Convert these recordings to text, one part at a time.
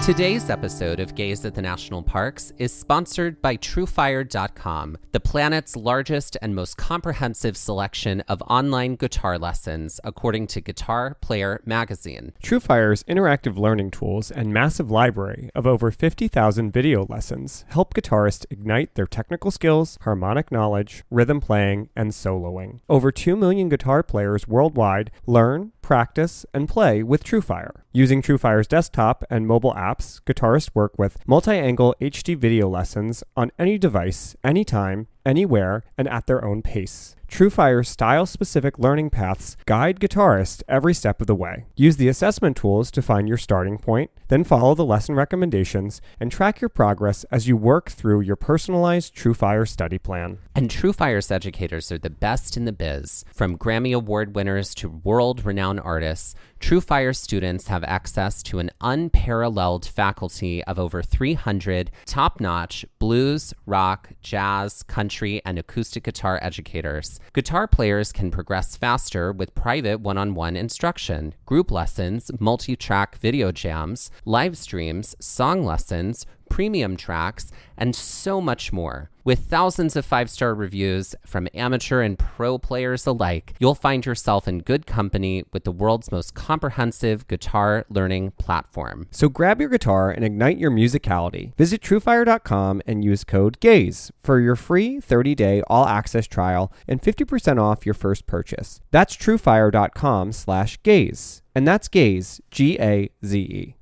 Today's episode of Gaze at the National Parks is sponsored by TrueFire.com, the planet's largest and most comprehensive selection of online guitar lessons, according to Guitar Player magazine. TrueFire's interactive learning tools and massive library of over 50,000 video lessons help guitarists ignite their technical skills, harmonic knowledge, rhythm playing, and soloing. Over 2 million guitar players worldwide learn, practice, and play with TrueFire. Using TrueFire's desktop and mobile apps, guitarists work with multi-angle HD video lessons on any device, anytime, anywhere, and at their own pace. TrueFire's style-specific learning paths guide guitarists every step of the way. Use the assessment tools to find your starting point, then follow the lesson recommendations, and track your progress as you work through your personalized TrueFire study plan. And TrueFire's educators are the best in the biz. From Grammy Award winners to world-renowned artists, TrueFire students have access to an unparalleled faculty of over 300 top-notch blues, rock, jazz, country, and acoustic guitar educators. Guitar players can progress faster with private one-on-one instruction, group lessons, multi-track video jams, live streams, song lessons, premium tracks, and so much more. With thousands of 5-star reviews from amateur and pro players alike, you'll find yourself in good company with the world's most comprehensive guitar learning platform. So grab your guitar and ignite your musicality. Visit TrueFire.com and use code GAZE for your free 30-day all-access trial and 50% off your first purchase. That's TrueFire.com/gaze. And that's GAZE, G-A-Z-E.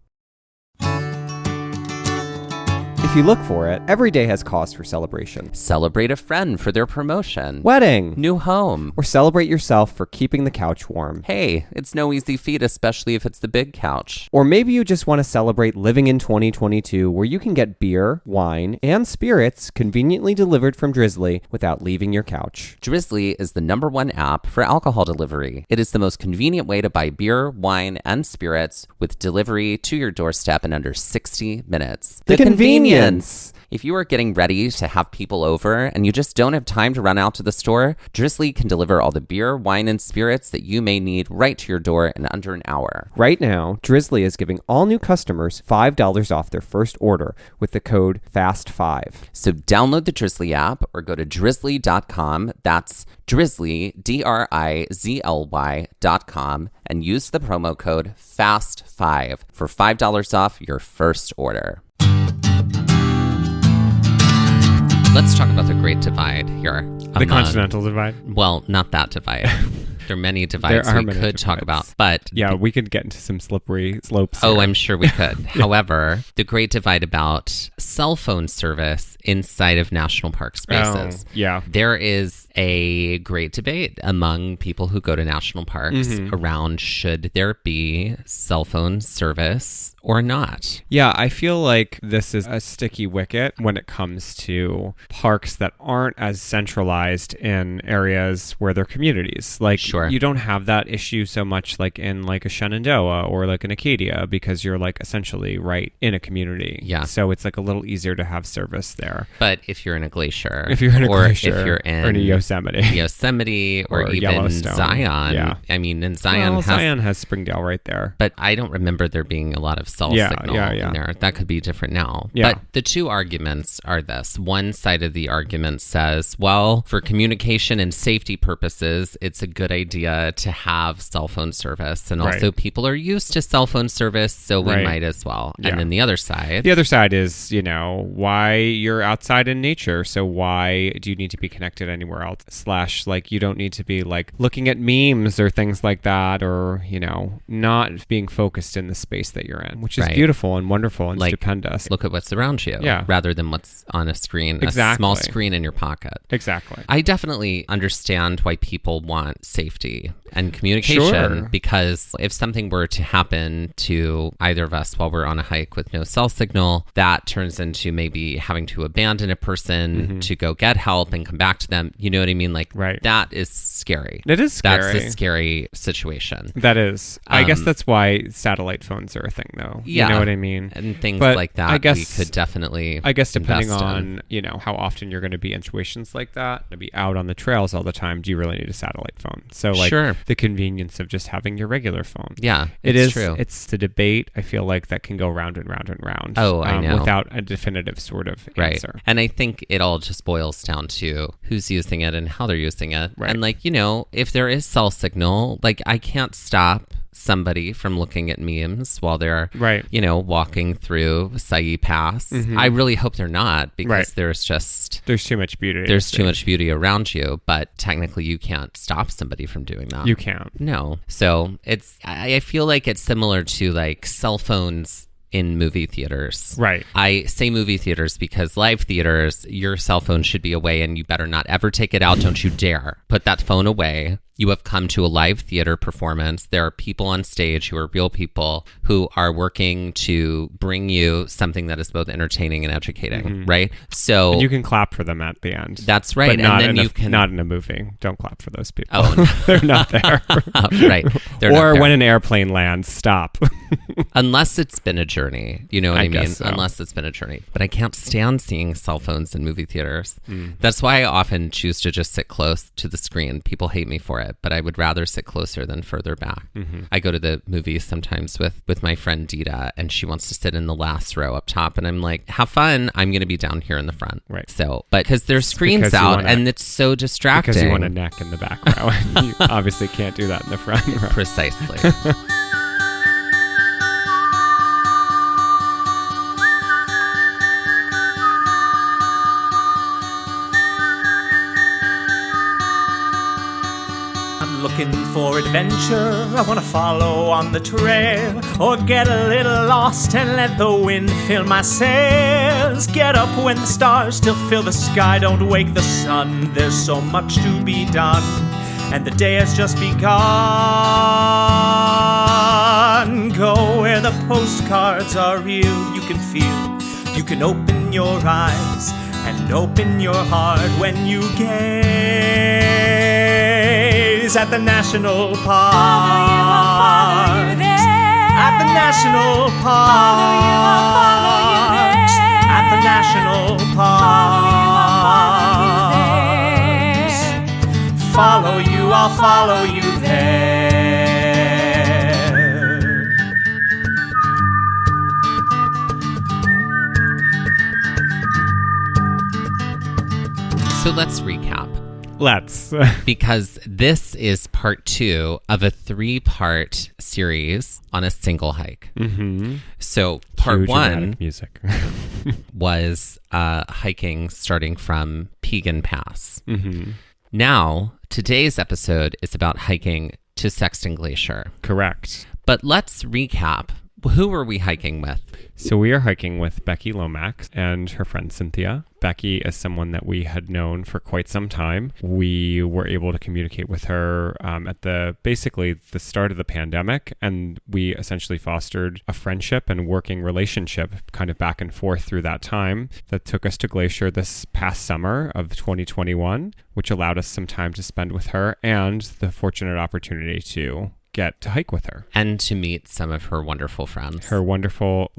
If you look for it, every day has cause for celebration. Celebrate a friend for their promotion, Wedding, new home, or celebrate yourself for keeping the couch warm. Hey, it's no easy feat, especially if it's the big couch. Or maybe you just want to celebrate living in 2022, where you can get beer, wine, and spirits conveniently delivered from Drizzly without leaving your couch. Drizzly is the #1 app for alcohol delivery. It is the most convenient way to buy beer, wine, and spirits with delivery to your doorstep in under 60 minutes. The convenience! If you are getting ready to have people over and you just don't have time to run out to the store, Drizzly can deliver all the beer, wine, and spirits that you may need right to your door in under an hour. Right now, Drizzly is giving all new customers $5 off their first order with the code FAST5. So download the Drizzly app or go to drizzly.com. That's Drizzly, DRIZLY.com, and use the promo code FAST5 for $5 off your first order. Let's talk about the Great Divide here. The Continental Divide? Well, not that divide. There are many divides we could talk about, but... Yeah, we could get into some slippery slopes Oh, here. I'm sure we could. However, the Great Divide about cell phone service inside of national park spaces. Oh, yeah. There is a great debate among people who go to national parks around should there be cell phone service or not. Yeah, I feel like this is a sticky wicket when it comes to parks that aren't as centralized in areas where they're communities. Like, Sure. You don't have that issue so much like in like a Shenandoah or like an Acadia because you're like essentially right in a community. Yeah. So it's like a little easier to have service there. But if you're in a glacier, If you're in a glacier, if you're in or in a Yosemite, or even Yellowstone. Zion. Yeah. I mean, and Zion Zion has Springdale right there. But I don't remember there being a lot of cell signal in there. That could be different now. Yeah. But the two arguments are this. One side of the argument says, well, for communication and safety purposes, it's a good idea to have cell phone service. And also people are used to cell phone service, so we might as well. Yeah. And then the other side. The other side is, why you're outside in nature. So why do you need to be connected anywhere else? / like you don't need to be like looking at memes or things like that, or, not being focused in the space that you're in, which is beautiful and wonderful and stupendous. Look at what's around you rather than what's on a screen, a small screen in your pocket. Exactly. I definitely understand why people want safety and communication, because if something were to happen to either of us while we're on a hike with no cell signal, that turns into maybe having to abandon a person to go get help and come back to them. You know what I mean? Like, that is scary. It is scary. That's a scary situation. That is. I guess that's why satellite phones are a thing, though. Yeah. You know what I mean? And things but like that, I guess, we could definitely I guess depending invest on, how often you're going to be in situations like that, to be out on the trails all the time, do you really need a satellite phone? So like Sure. the convenience of just having your regular phone. Yeah, It it's is true. It's the debate, I feel like, that can go round and round and round. Oh, I know. Without a definitive sort of Right. answer. And I think it all just boils down to who's using it and how they're using it. Right. And like, if there is cell signal, like I can't stop somebody from looking at memes while they're, Right. walking through Siyeh Pass. I really hope they're not, because Right. there's too much beauty. too much beauty around you, but technically you can't stop somebody from doing that. You can't. No. So I feel like it's similar to like cell phones in movie theaters. Right. I say movie theaters because live theaters, your cell phone should be away and you better not ever take it out. Don't you dare put that phone away. You have come to a live theater performance. There are people on stage who are real people who are working to bring you something that is both entertaining and educating, right? So And you can clap for them at the end. That's right. But not, and then in you can not in a movie. Don't clap for those people. Oh, no. They're not there. Right. They're not Or there. when an airplane lands, stop. Unless it's been a journey, you know what I mean? guess so. Unless it's been a journey. But I can't stand seeing cell phones in movie theaters. That's why I often choose to just sit close to the screen. People hate me for it, but I would rather sit closer than further back. I go to the movies sometimes with my friend Dita, and she wants to sit in the last row up top, and I'm like, have fun. I'm going to be down here in the front. Right. So, but because there's screens because you out, wanna- and it's so distracting. Because you want a neck in the back row. And you obviously can't do that in the front row. Precisely. Looking for adventure, I wanna follow on the trail, or get a little lost and let the wind fill my sails. Get up when the stars still fill the sky, don't wake the sun. There's so much to be done, and the day has just begun. Go where the postcards are real, you can feel, you can open your eyes and open your heart when you gaze at the national park. At the national park. At the national park. Follow you, I'll follow you there. So let's recap. Let's. Because this is part 2 of a 3-part series on a single hike. So part Cue 1 dramatic music. was hiking starting from Sexton Pass. Now, today's episode is about hiking to Sexton Glacier. Correct. But let's recap. Who are we hiking with? So we are hiking with Becky Lomax and her friend Cynthia. Becky is someone that we had known for quite some time. We were able to communicate with her at basically the start of the pandemic, and we essentially fostered a friendship and working relationship kind of back and forth through that time that took us to Glacier this past summer of 2021, which allowed us some time to spend with her and the fortunate opportunity to get to hike with her. And to meet some of her wonderful friends. Her wonderful,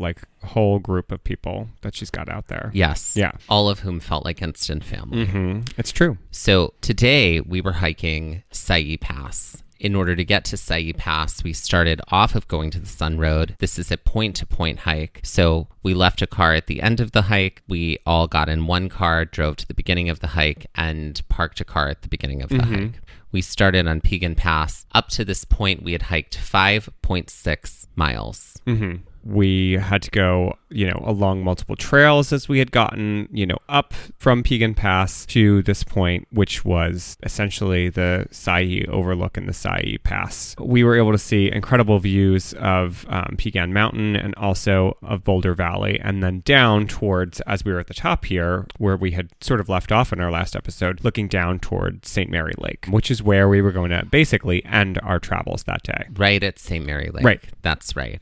whole group of people that she's got out there. Yes. Yeah. All of whom felt like instant family. It's true. So today we were hiking Siyeh Pass. In order to get to Siyeh Pass, we started off of going to the Sun Road. This is a point-to-point hike. So we left a car at the end of the hike. We all got in one car, drove to the beginning of the hike, and parked a car at the beginning of the hike. We started on Sexton Pass. Up to this point, we had hiked 5.6 miles. We had to go, along multiple trails as we had gotten, up from Sexton Pass to this point, which was essentially the Siyeh overlook in the Siyeh Pass. We were able to see incredible views of Sexton Mountain and also of Boulder Valley, and then down towards, as we were at the top here, where we had sort of left off in our last episode, looking down toward St. Mary Lake, which is where we were going to basically end our travels that day. Right at St. Mary Lake. Right. That's right.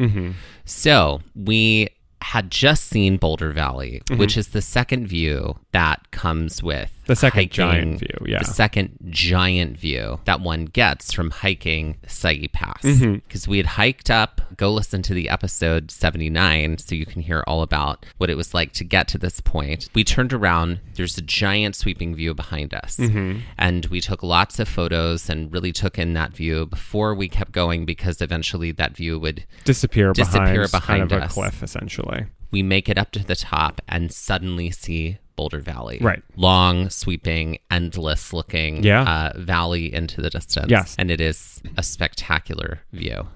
So we had just seen Boulder Valley, which is the second view that comes with The second hiking, giant view, yeah. The second giant view that one gets from hiking Siyeh Pass. Because we had hiked up, go listen to the episode 79 so you can hear all about what it was like to get to this point. We turned around, there's a giant sweeping view behind us. And we took lots of photos and really took in that view before we kept going, because eventually that view would disappear behind kind of us. a cliff, essentially. We make it up to the top and suddenly see Boulder Valley. Right. Long, sweeping, endless looking valley into the distance. Yes. And it is a spectacular view.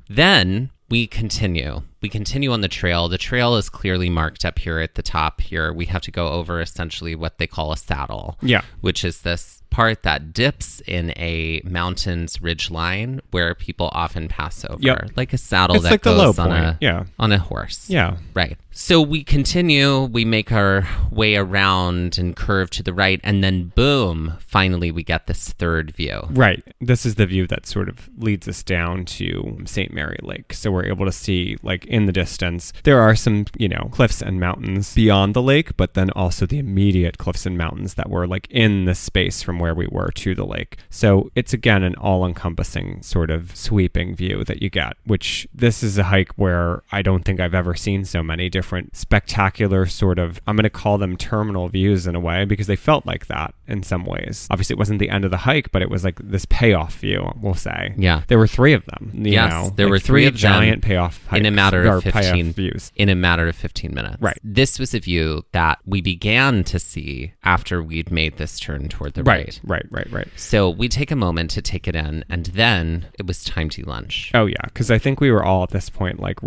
Then we continue. We continue on the trail. The trail is clearly marked up here at the top here. We have to go over essentially what they call a saddle. Yeah. Which is this part that dips in a mountain's ridge line where people often pass over. Yep. Like a saddle it's that like goes the low point. On a horse. Yeah. Right. So we continue, we make our way around and curve to the right, and then boom, finally we get this third view. Right. This is the view that sort of leads us down to St. Mary Lake. So we're able to see, like, in the distance, there are some, cliffs and mountains beyond the lake, but then also the immediate cliffs and mountains that were, like, in the space from where we were to the lake. So it's, again, an all-encompassing sort of sweeping view that you get, which this is a hike where I don't think I've ever seen so many different spectacular sort of, I'm going to call them terminal views in a way, because they felt like that in some ways. Obviously, it wasn't the end of the hike, but it was like this payoff view, we'll say. Yeah. There were three of them. There were three of giant payoff hikes. In a matter of 15 views. In a matter of 15 minutes. Right. This was a view that we began to see after we'd made this turn toward the right. Right. So we take a moment to take it in, and then it was time to lunch. Oh, yeah, because I think we were all at this point like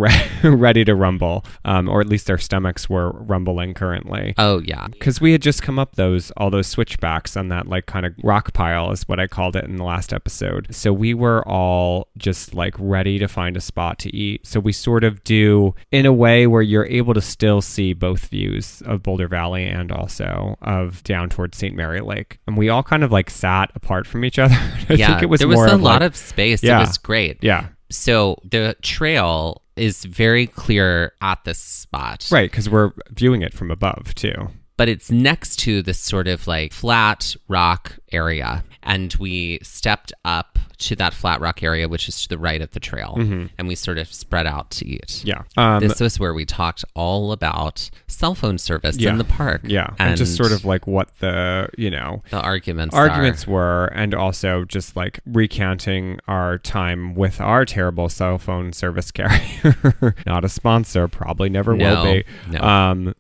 ready to rumble, or at least our stomachs were rumbling currently. Oh, yeah. Because we had just come up all those switchbacks on that like kind of rock pile is what I called it in the last episode. So we were all just like ready to find a spot to eat. So we sort of do in a way where you're able to still see both views of Boulder Valley and also of down towards St. Mary Lake. And we all kind of like sat apart from each other. I think it was there was a lot of space. Yeah. It was great. Yeah. So the trail is very clear at this spot. Right, because we're viewing it from above too. But it's next to this sort of like flat rock area. And we stepped up to that flat rock area, which is to the right of the trail. And we sort of spread out to eat. Yeah. This was where we talked all about cell phone service in the park. Yeah. And just sort of like what the arguments were, and also just like recanting our time with our terrible cell phone service carrier. Not a sponsor, probably never will be. No.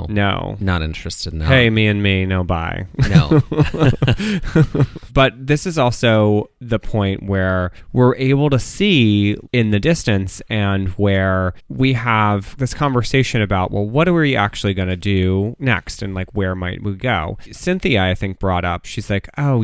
No. Not interested in that. Hey, me and me, no bye. No. But this is also the point where we're able to see in the distance, and where we have this conversation about, well, what are we actually going to do next, and like where might we go? Cynthia, I think, brought up, she's like, oh,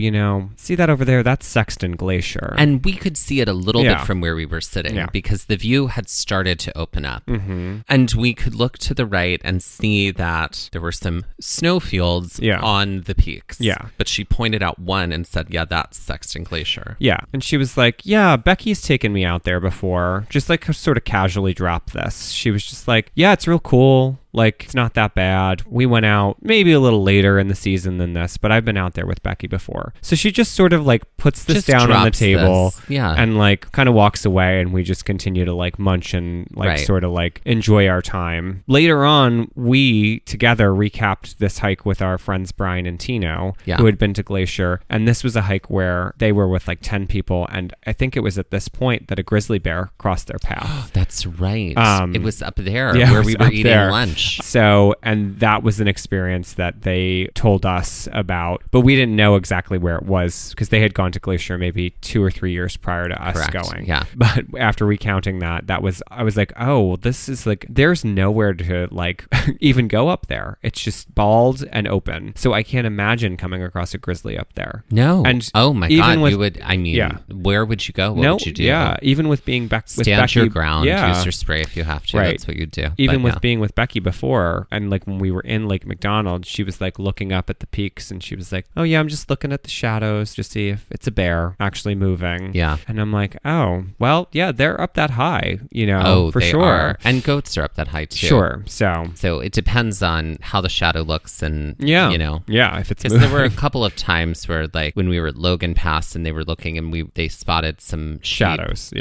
see that over there? That's Sexton Glacier. And we could see it a little bit from where we were sitting because the view had started to open up. And we could look to the right and see that there were some snowfields on the peaks. Yeah. But she pointed out one and said, yeah, that's Sexton Glacier. Yeah. And she was like, yeah, Becky's taken me out there before. Just like sort of casually dropped this. She was just like, yeah, it's real cool. Like, it's not that bad. We went out maybe a little later in the season than this, but I've been out there with Becky before. So she just sort of like puts this down on the table and like kind of walks away, and we just continue to like munch and like sort of like enjoy our time. Later on, we together recapped this hike with our friends Brian and Tino, who had been to Glacier. And this was a hike where they were with like 10 people. And I think it was at this point that a grizzly bear crossed their path. That's right. It was up there where we were eating lunch. So, and that was an experience that they told us about, but we didn't know exactly where it was because they had gone to Glacier maybe 2 or 3 years prior to us going. Yeah. But after recounting I was like, oh, this is like, there's nowhere to like even go up there. It's just bald and open. So I can't imagine coming across a grizzly up there. No. And oh my God, where would you go? What would you do? Yeah. Even with being with Becky. Stand your ground. Use your spray if you have to. Right. That's what you do. Even with being with Becky before, before. And like when we were in Lake McDonald, she was like looking up at the peaks and she was like, oh yeah, I'm just looking at the shadows to see if it's a bear actually moving. Yeah. And I'm like, oh, well, yeah, they're up that high, for they sure. Are. And goats are up that high too. Sure. So it depends on how the shadow looks and, yeah, if it's moving. Because there were a couple of times where like when we were at Logan Pass and they were looking and they spotted some sheep. Shadows.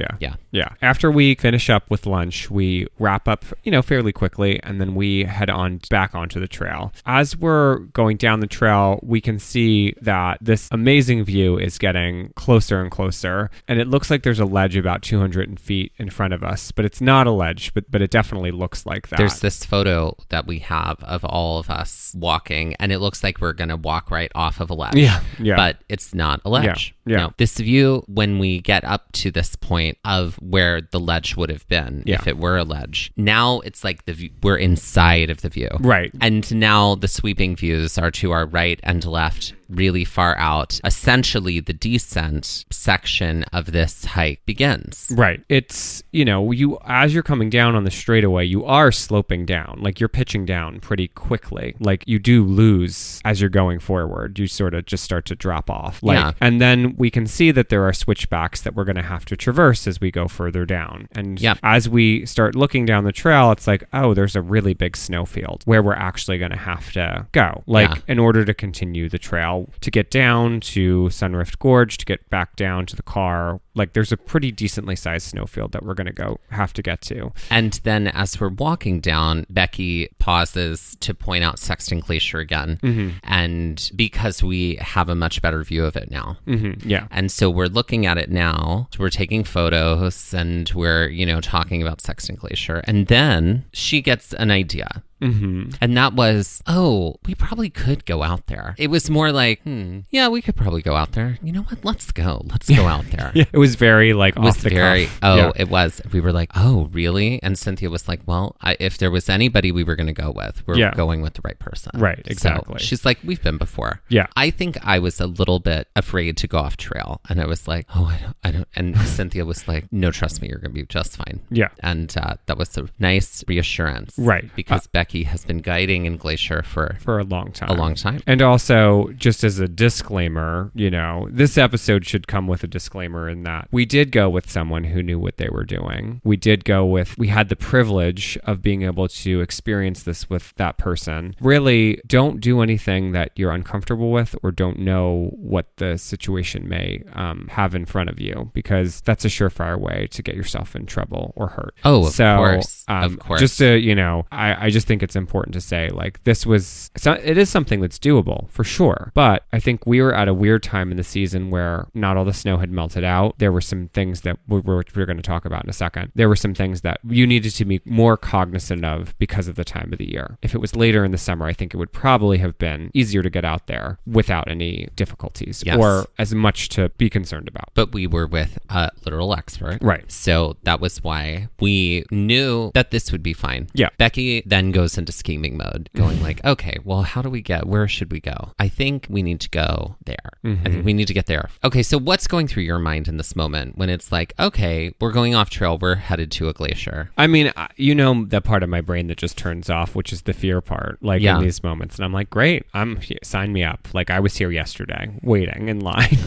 Yeah. After we finish up with lunch, we wrap up, fairly quickly, and then we head on back onto the trail. As we're going down the trail, we can see that this amazing view is getting closer and closer, and it looks like there's a ledge about 200 feet in front of us, but it's not a ledge, but it definitely looks like that. There's this photo that we have of all of us walking, and it looks like we're going to walk right off of a ledge. Yeah. But it's not a ledge. Yeah. No. This view, when we get up to this point of where the ledge would have been, if it were a ledge, now it's like we're inside of the view. Right. And now the sweeping views are to our right and left, really far out. Essentially, the descent section of this hike begins. Right. It's, you as you're coming down on the straightaway, you are sloping down. Like you're pitching down pretty quickly. Like you do lose as you're going forward. You sort of just start to drop off. And then we can see that there are switchbacks that we're going to have to traverse as we go further down. And as we start looking down the trail, it's like, oh, there's a really big snowfield where we're actually going to have to go. In order to continue the trail, to get down to Sunrift Gorge, to get back down to the car, like there's a pretty decently sized snowfield that we're going to have to get to. And then as we're walking down, Becky pauses to point out Sexton Glacier again. Mm-hmm. And because we have a much better view of it now. Mm-hmm. Yeah. And so we're looking at it now. We're taking photos and we're, talking about Sexton Glacier. And then she gets an idea. Mm-hmm. And that was, we probably could go out there. It was more like, yeah, we could probably go out there. You know what? Let's go. Let's go out there. Yeah. It was very like off the cuff. It was. We were like, oh, really? And Cynthia was like, well, if there was anybody we were going to go with, we're going with the right person. Right. Exactly. So she's like, we've been before. Yeah. I think I was a little bit afraid to go off trail. And I was like, I don't. And Cynthia was like, no, trust me, you're going to be just fine. Yeah. And that was a nice reassurance. Right. Because Becky has been guiding in Glacier for a long time. And also, just as a disclaimer, this episode should come with a disclaimer in that we did go with someone who knew what they were doing. We had the privilege of being able to experience this with that person. Really, don't do anything that you're uncomfortable with or don't know what the situation may have in front of you, because that's a surefire way to get yourself in trouble or hurt. Oh, of course. Of course. Just to, I just think it's important to say, like, it is something that's doable for sure. But I think we were at a weird time in the season where not all the snow had melted out. There were some things that we're going to talk about in a second. There were some things that you needed to be more cognizant of because of the time of the year. If it was later in the summer, I think it would probably have been easier to get out there without any difficulties or as much to be concerned about. But we were with a literal expert. Right. So that was why we knew that this would be fine. Yeah. Becky then goes into scheming mode, going like, okay, well, where should we go? I think we need to go there. Mm-hmm. I think we need to get there. Okay, so what's going through your mind in this moment when it's like, okay, we're going off trail, we're headed to a glacier? I mean, that part of my brain that just turns off, which is the fear part, in these moments. And I'm like, great, sign me up. Like, I was here yesterday waiting in line.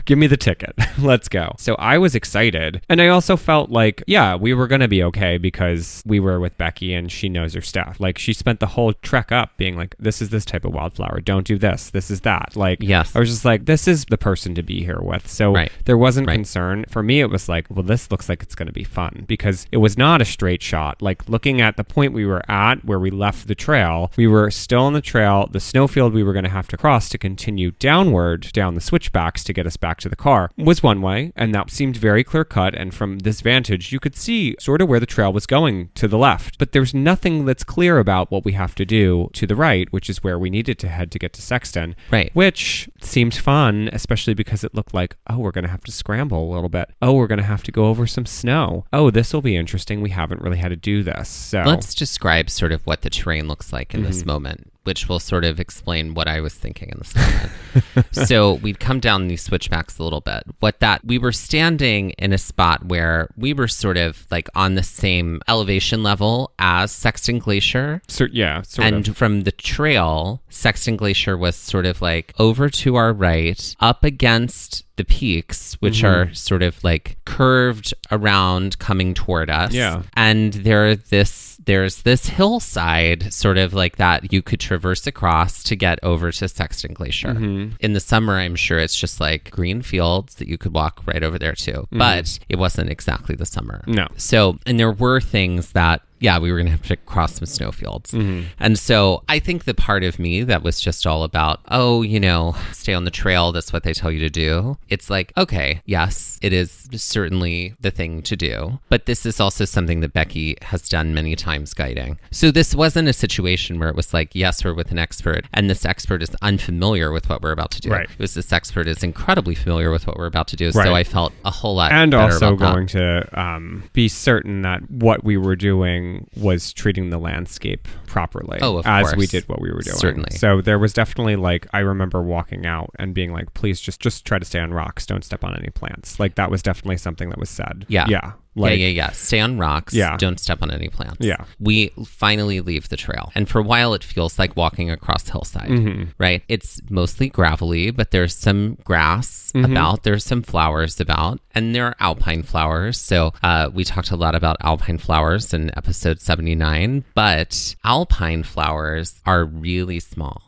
Give me the ticket. Let's go. So I was excited. And I also felt like, we were going to be okay because we were with Becky and she knows her stuff. Like, she spent the whole trek up being like, this is this type of wildflower. Don't do this. This is that. Like, yes. I was just like, this is the person to be here with. So there wasn't concern. For me, it was like, well, this looks like it's going to be fun, because it was not a straight shot. Like, looking at the point we were at where we left the trail, we were still on the trail. The snowfield we were going to have to cross to continue downward down the switchbacks to get us back to the car was one way. And that seemed very clear cut. And from this vantage, you could see sort of where the trail was going to the left. But there's nothing that's clear about what we have to do to the right, which is where we needed to head to get to Sexton. Right. Which seemed fun, especially because it looked like, we're going to have to scramble a little bit. We're going to have to go over some snow. This will be interesting. We haven't really had to do this. So let's describe sort of what the terrain looks like in this moment. which will sort of explain what I was thinking in this moment. So we'd come down these switchbacks a little bit. We were standing in a spot where we were sort of like on the same elevation level as Sexton Glacier. Sort of. From the trail, Sexton Glacier was sort of like over to our right, up against the peaks, which are sort of like curved around coming toward us. Yeah. And there's this hillside sort of like that you could traverse across to get over to Sexton Glacier. In the summer, I'm sure it's just like green fields that you could walk right over there too. But it wasn't exactly the summer. No. So, and there were things that we were going to have to cross some snowfields. And so I think the part of me that was just all about, stay on the trail. That's what they tell you to do. It's like, okay, yes, it is certainly the thing to do. But this is also something that Becky has done many times guiding. So this wasn't a situation where it was like, yes, we're with an expert and this expert is unfamiliar with what we're about to do. Right. It was this expert is incredibly familiar with what we're about to do. Right. So I felt a whole lot and better also about going to be certain that what we were doing was treating the landscape properly as course. we did what we were doing. Certainly. So there was definitely like, I remember walking out and being like, please just try to stay on rocks. Don't step on any plants. Like that was definitely something that was said. Yeah. Yeah. Stay on rocks. Yeah. Don't step on any plants. Yeah. We finally leave the trail. And for a while, it feels like walking across hillside, right? It's mostly gravelly, but there's some grass about. There's some flowers about. And there are alpine flowers. So we talked a lot about alpine flowers in episode 79. But alpine flowers are really small.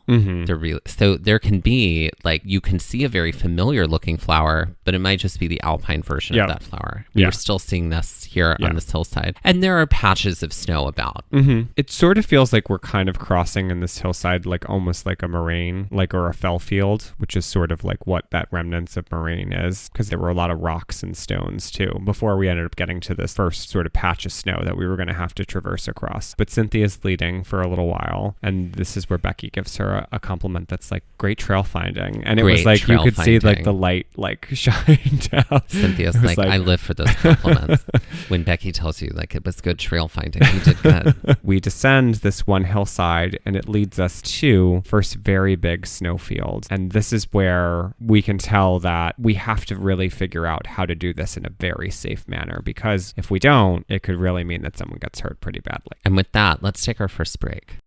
So there can be, like, you can see a very familiar looking flower, but it might just be the alpine version of that flower. We're still seeing this here on this hillside. And there are patches of snow about. It sort of feels like we're kind of crossing in this hillside, like almost like a moraine, like, or a fell field, which is sort of like what that remnants of moraine is, because there were a lot of rocks and stones too, before we ended up getting to this first sort of patch of snow that we were going to have to traverse across. But Cynthia's leading for a little while, and this is where Becky gives her a compliment that's like, great trail finding. And it was like, you could see like the light like shine down. Cynthia's like, I live for those compliments. When Becky tells you like it was good trail finding, you did good. We descend this one hillside and it leads us to first very big snowfield. And this is where we can tell that we have to really figure out how to do this in a very safe manner, because if we don't, it could really mean that someone gets hurt pretty badly. And with that, let's take our first break.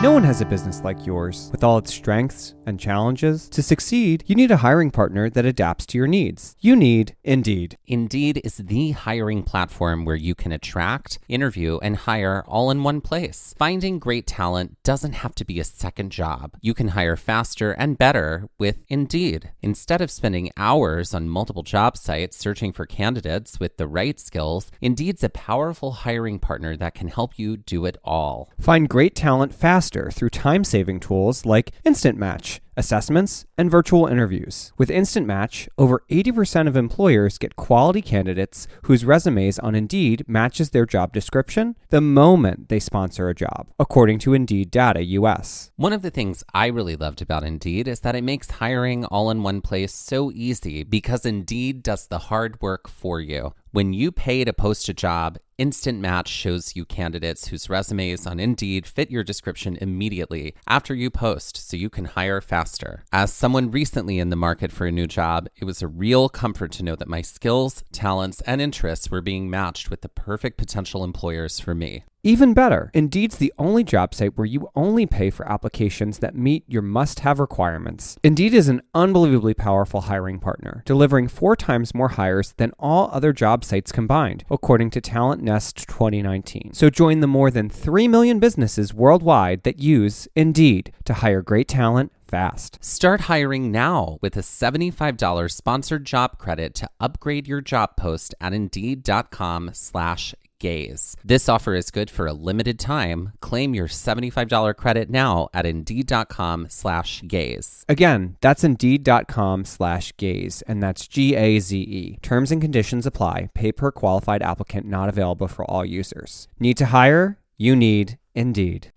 No one has a business like yours. With all its strengths and challenges, to succeed, you need a hiring partner that adapts to your needs. You need Indeed. Indeed is the hiring platform where you can attract, interview, and hire all in one place. Finding great talent doesn't have to be a second job. You can hire faster and better with Indeed. Instead of spending hours on multiple job sites searching for candidates with the right skills, Indeed's a powerful hiring partner that can help you do it all. Find great talent faster through time-saving tools like Instant Match, assessments, and virtual interviews. With Instant Match, over 80% of employers get quality candidates whose resumes on Indeed matches their job description the moment they sponsor a job, according to Indeed Data US. One of the things I really loved about Indeed is that it makes hiring all in one place so easy, because Indeed does the hard work for you. When you pay to post a job, Instant Match shows you candidates whose resumes on Indeed fit your description immediately after you post, so you can hire faster. As someone recently in the market for a new job, it was a real comfort to know that my skills, talents, and interests were being matched with the perfect potential employers for me. Even better, Indeed's the only job site where you only pay for applications that meet your must-have requirements. Indeed is an unbelievably powerful hiring partner, delivering 4 times more hires than all other job sites combined, according to Talent Nest 2019. So join the more than 3 million businesses worldwide that use Indeed to hire great talent fast. Start hiring now with a $75 sponsored job credit to upgrade your job post at Indeed.com/gaze. This offer is good for a limited time. Claim your $75 credit now at Indeed.com/gaze. Again, that's Indeed.com/gaze, and that's GAZE. Terms and conditions apply. Pay per qualified applicant, not available for all users. Need to hire? You need Indeed.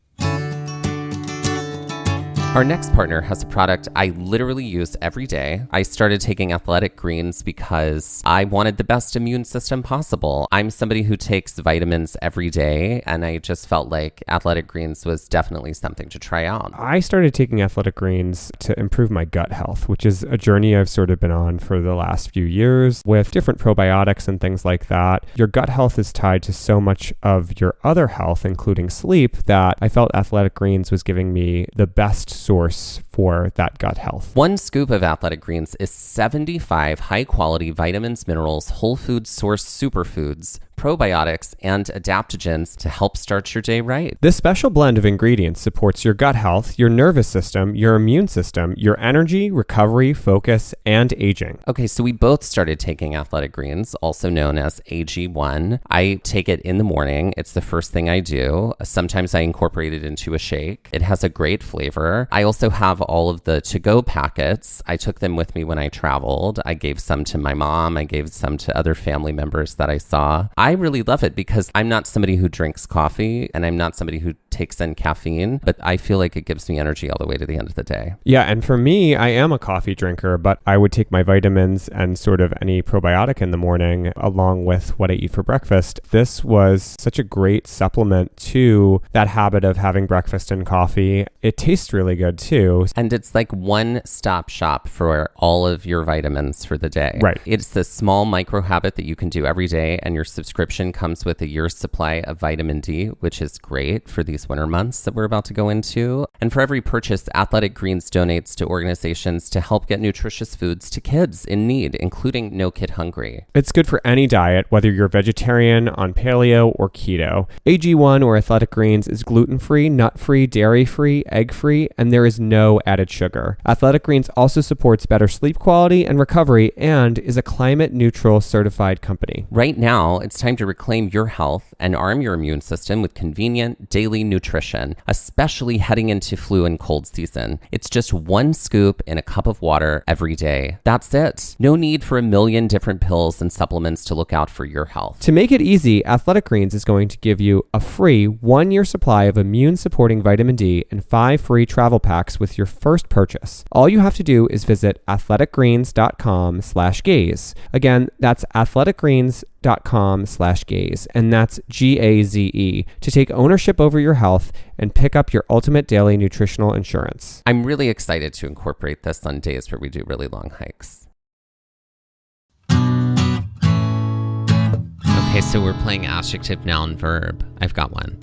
Our next partner has a product I literally use every day. I started taking Athletic Greens because I wanted the best immune system possible. I'm somebody who takes vitamins every day, and I just felt like Athletic Greens was definitely something to try out. I started taking Athletic Greens to improve my gut health, which is a journey I've sort of been on for the last few years with different probiotics and things like that. Your gut health is tied to so much of your other health, including sleep, that I felt Athletic Greens was giving me the best source for that gut health. One scoop of Athletic Greens is 75 high-quality vitamins, minerals, whole food source superfoods, probiotics, and adaptogens to help start your day right. This special blend of ingredients supports your gut health, your nervous system, your immune system, your energy, recovery, focus, and aging. Okay, so we both started taking Athletic Greens, also known as AG1. I take it in the morning. It's the first thing I do. Sometimes I incorporate it into a shake. It has a great flavor. I also have all of the to-go packets. I took them with me when I traveled. I gave some to my mom. I gave some to other family members that I saw. I really love it because I'm not somebody who drinks coffee and I'm not somebody who takes in caffeine, but I feel like it gives me energy all the way to the end of the day. Yeah, and for me, I am a coffee drinker, but I would take my vitamins and sort of any probiotic in the morning along with what I eat for breakfast. This was such a great supplement to that habit of having breakfast and coffee. It tastes really good too. And it's like one-stop shop for all of your vitamins for the day. Right. It's the small micro habit that you can do every day, and your subscription comes with a year's supply of vitamin D, which is great for these winter months that we're about to go into. And for every purchase, Athletic Greens donates to organizations to help get nutritious foods to kids in need, including No Kid Hungry. It's good for any diet, whether you're vegetarian, on paleo, or keto. AG1 or Athletic Greens is gluten-free, nut-free, dairy-free, egg-free, and there is no added sugar. Athletic Greens also supports better sleep quality and recovery and is a climate-neutral certified company. Right now, it's time to reclaim your health and arm your immune system with convenient daily nutrition, especially heading into flu and cold season. It's just one scoop in a cup of water every day. That's it. No need for a million different pills and supplements to look out for your health. To make it easy, Athletic Greens is going to give you a free 1-year supply of immune-supporting vitamin D and 5 free travel packs with your first purchase. All you have to do is visit athleticgreens.com/gaze. Again, that's athleticgreens.com/gaze, and that's GAZE, to take ownership over your health and pick up your ultimate daily nutritional insurance. I'm really excited to incorporate this on days where we do really long hikes. Okay, so we're playing adjective, noun, verb. I've got one.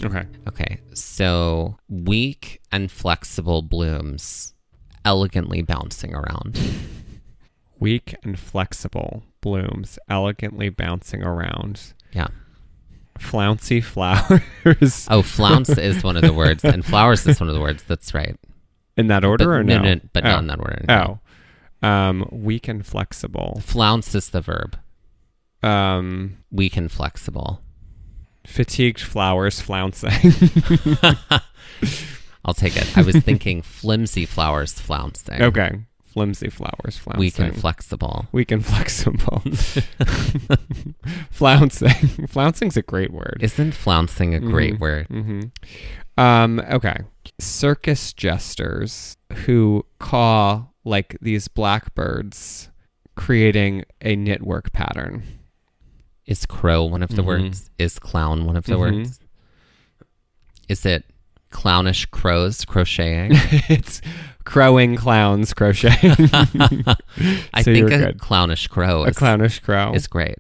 Okay, so weak and flexible blooms, elegantly bouncing around. Weak and flexible blooms, elegantly bouncing around. Yeah. Flouncy flowers. Oh, flounce is one of the words, and flowers is one of the words. That's right. In that order or no? No, but not in that order. No. Weak and flexible. Flounce is the verb. Weak and flexible. Fatigued flowers flouncing. I'll take it. I was thinking flimsy flowers flouncing. Okay. Flimsy flowers flouncing. Weak and flexible. Weak and flexible. Flouncing. Flouncing's a great word. Isn't flouncing a great word? Mm-hmm. Okay. Circus jesters who caw like these blackbirds, creating a knitwork pattern. Is crow one of the words? Is clown one of the words? Is it clownish crows crocheting? It's crowing clowns crocheting. I think a clownish crow is great.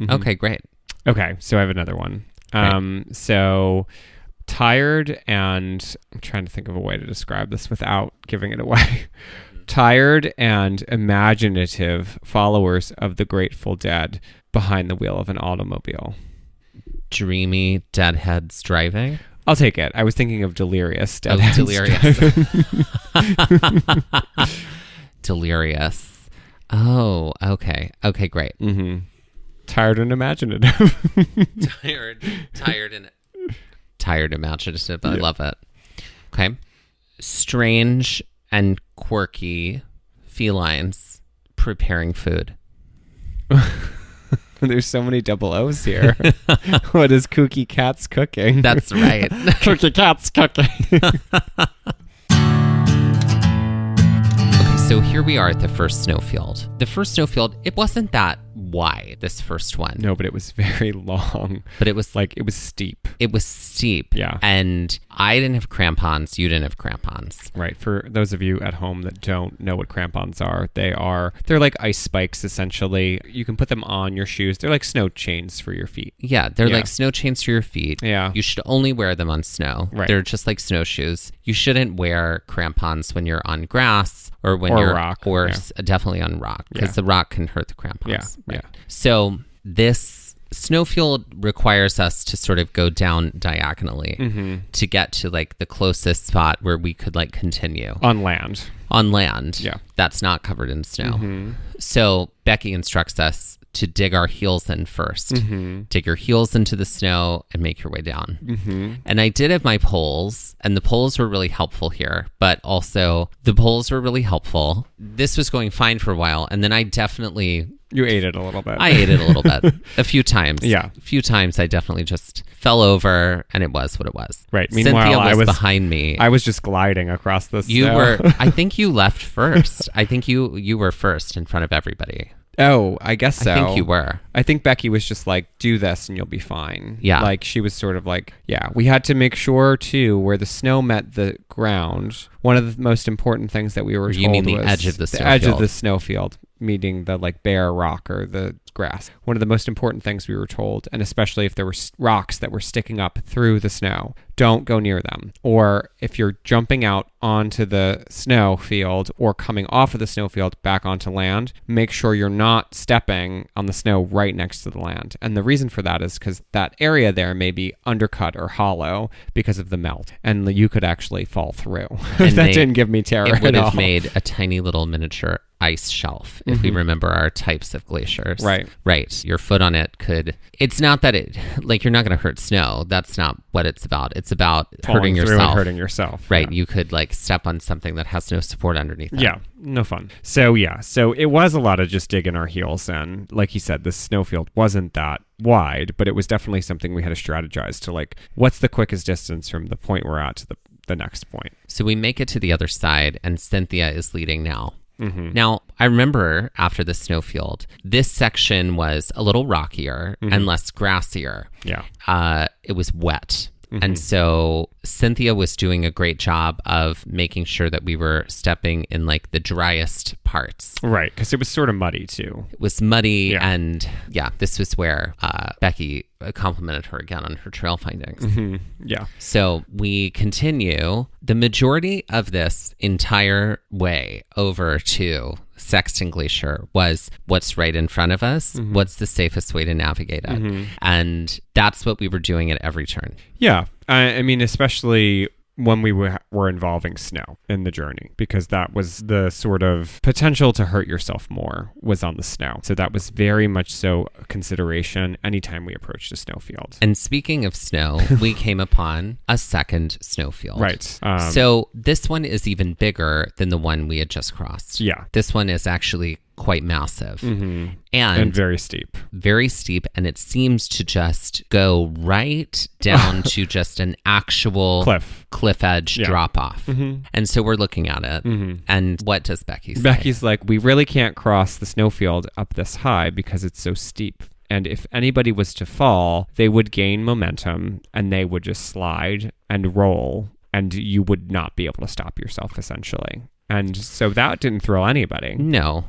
Okay, great. Okay, so I have another one. So tired and I'm trying to think of a way to describe this without giving it away. Tired and imaginative followers of the Grateful Dead behind the wheel of an automobile. Dreamy deadheads driving? I'll take it. I was thinking of delirious deadheads. Delirious. Delirious. Oh, okay. Okay, great. Tired and imaginative. Tired imaginative. I love it. Okay. Strange and quirky felines preparing food. There's so many double O's here. What is Kooky Cat's cooking? That's right. Kooky Cat's cooking. So here we are at the first snowfield. The first snowfield, it wasn't that wide, this first one. No, but it was very long. But it was like, it was steep. It was steep. Yeah. And I didn't have crampons. You didn't have crampons. Right. For those of you at home that don't know what crampons are, they're like ice spikes, essentially. You can put them on your shoes. They're like snow chains for your feet. Yeah. They're like snow chains for your feet. Yeah. You should only wear them on snow. Right. They're just like snowshoes. You shouldn't wear crampons when you're on grass or when you're rock. Or definitely on rock, because the rock can hurt the crampons. Yeah. Right. So this snowfield requires us to sort of go down diagonally to get to like the closest spot where we could like continue. On land. Yeah. That's not covered in snow. So Becky instructs us to dig our heels in first. Dig your heels into the snow and make your way down. And I did have my poles, and the poles were really helpful here, but also the poles were really helpful. This was going fine for a while, and then I definitely... You ate it a little bit. I ate it a little bit. A few times. Yeah. A few times I definitely just fell over, and it was what it was. Right. Meanwhile, Cynthia I was behind me. I was just gliding across the snow. You were... I think you left first. I think you were first in front of everybody. Oh, I guess so. I think you were. I think Becky was just like, do this and you'll be fine. Yeah. Like, she was sort of like, yeah. We had to make sure, too, where the snow met the ground. One of the most important things that we were told was... You mean the edge of the snowfield? The edge of the snowfield, meaning the, like, bare rock or the grass. One of the most important things we were told, and especially if there were rocks that were sticking up through the snow, don't go near them. Or if you're jumping out onto the snow field or coming off of the snowfield back onto land, make sure you're not stepping on the snow right next to the land. And the reason for that is because that area there may be undercut or hollow because of the melt, and you could actually fall through. That didn't give me terror. It would at have all. made a tiny little miniature ice shelf if we remember our types of glaciers. Right. Your foot on it could... It's not that it... Like, you're not going to hurt snow. That's not what it's about. It's about Falling hurting through yourself. and hurting yourself. Right. Yeah. You could, like, step on something that has no support underneath it. Yeah. No fun. So it was a lot of just digging our heels in. Like you said, the snowfield wasn't that wide, but it was definitely something we had to strategize to, like, what's the quickest distance from the point we're at to the next point. So we make it to the other side, and Cynthia is leading now. Now, I remember after the snowfield, this section was a little rockier and less grassier. Yeah. It was wet. And so Cynthia was doing a great job of making sure that we were stepping in like the driest parts. Right, because it was sort of muddy too. It was muddy, and this was where Becky complimented her again on her trail findings. Yeah. So we continue. The majority of this entire way over to Sexton Glacier was what's right in front of us, what's the safest way to navigate it. And that's what we were doing at every turn. Yeah. I mean, especially when we were involving snow in the journey, because that was the sort of potential to hurt yourself more was on the snow. So that was very much so a consideration anytime we approached a snowfield. And speaking of snow, we came upon a second snowfield. Right. So this one is even bigger than the one we had just crossed. Yeah. This one is actually quite massive and very steep. Very steep, and it seems to just go right down to just an actual cliff edge drop off. And so we're looking at it, and what does Becky say? Becky's like, we really can't cross the snowfield up this high because it's so steep. And if anybody was to fall, they would gain momentum and they would just slide and roll, and you would not be able to stop yourself, essentially. And so that didn't thrill anybody. No.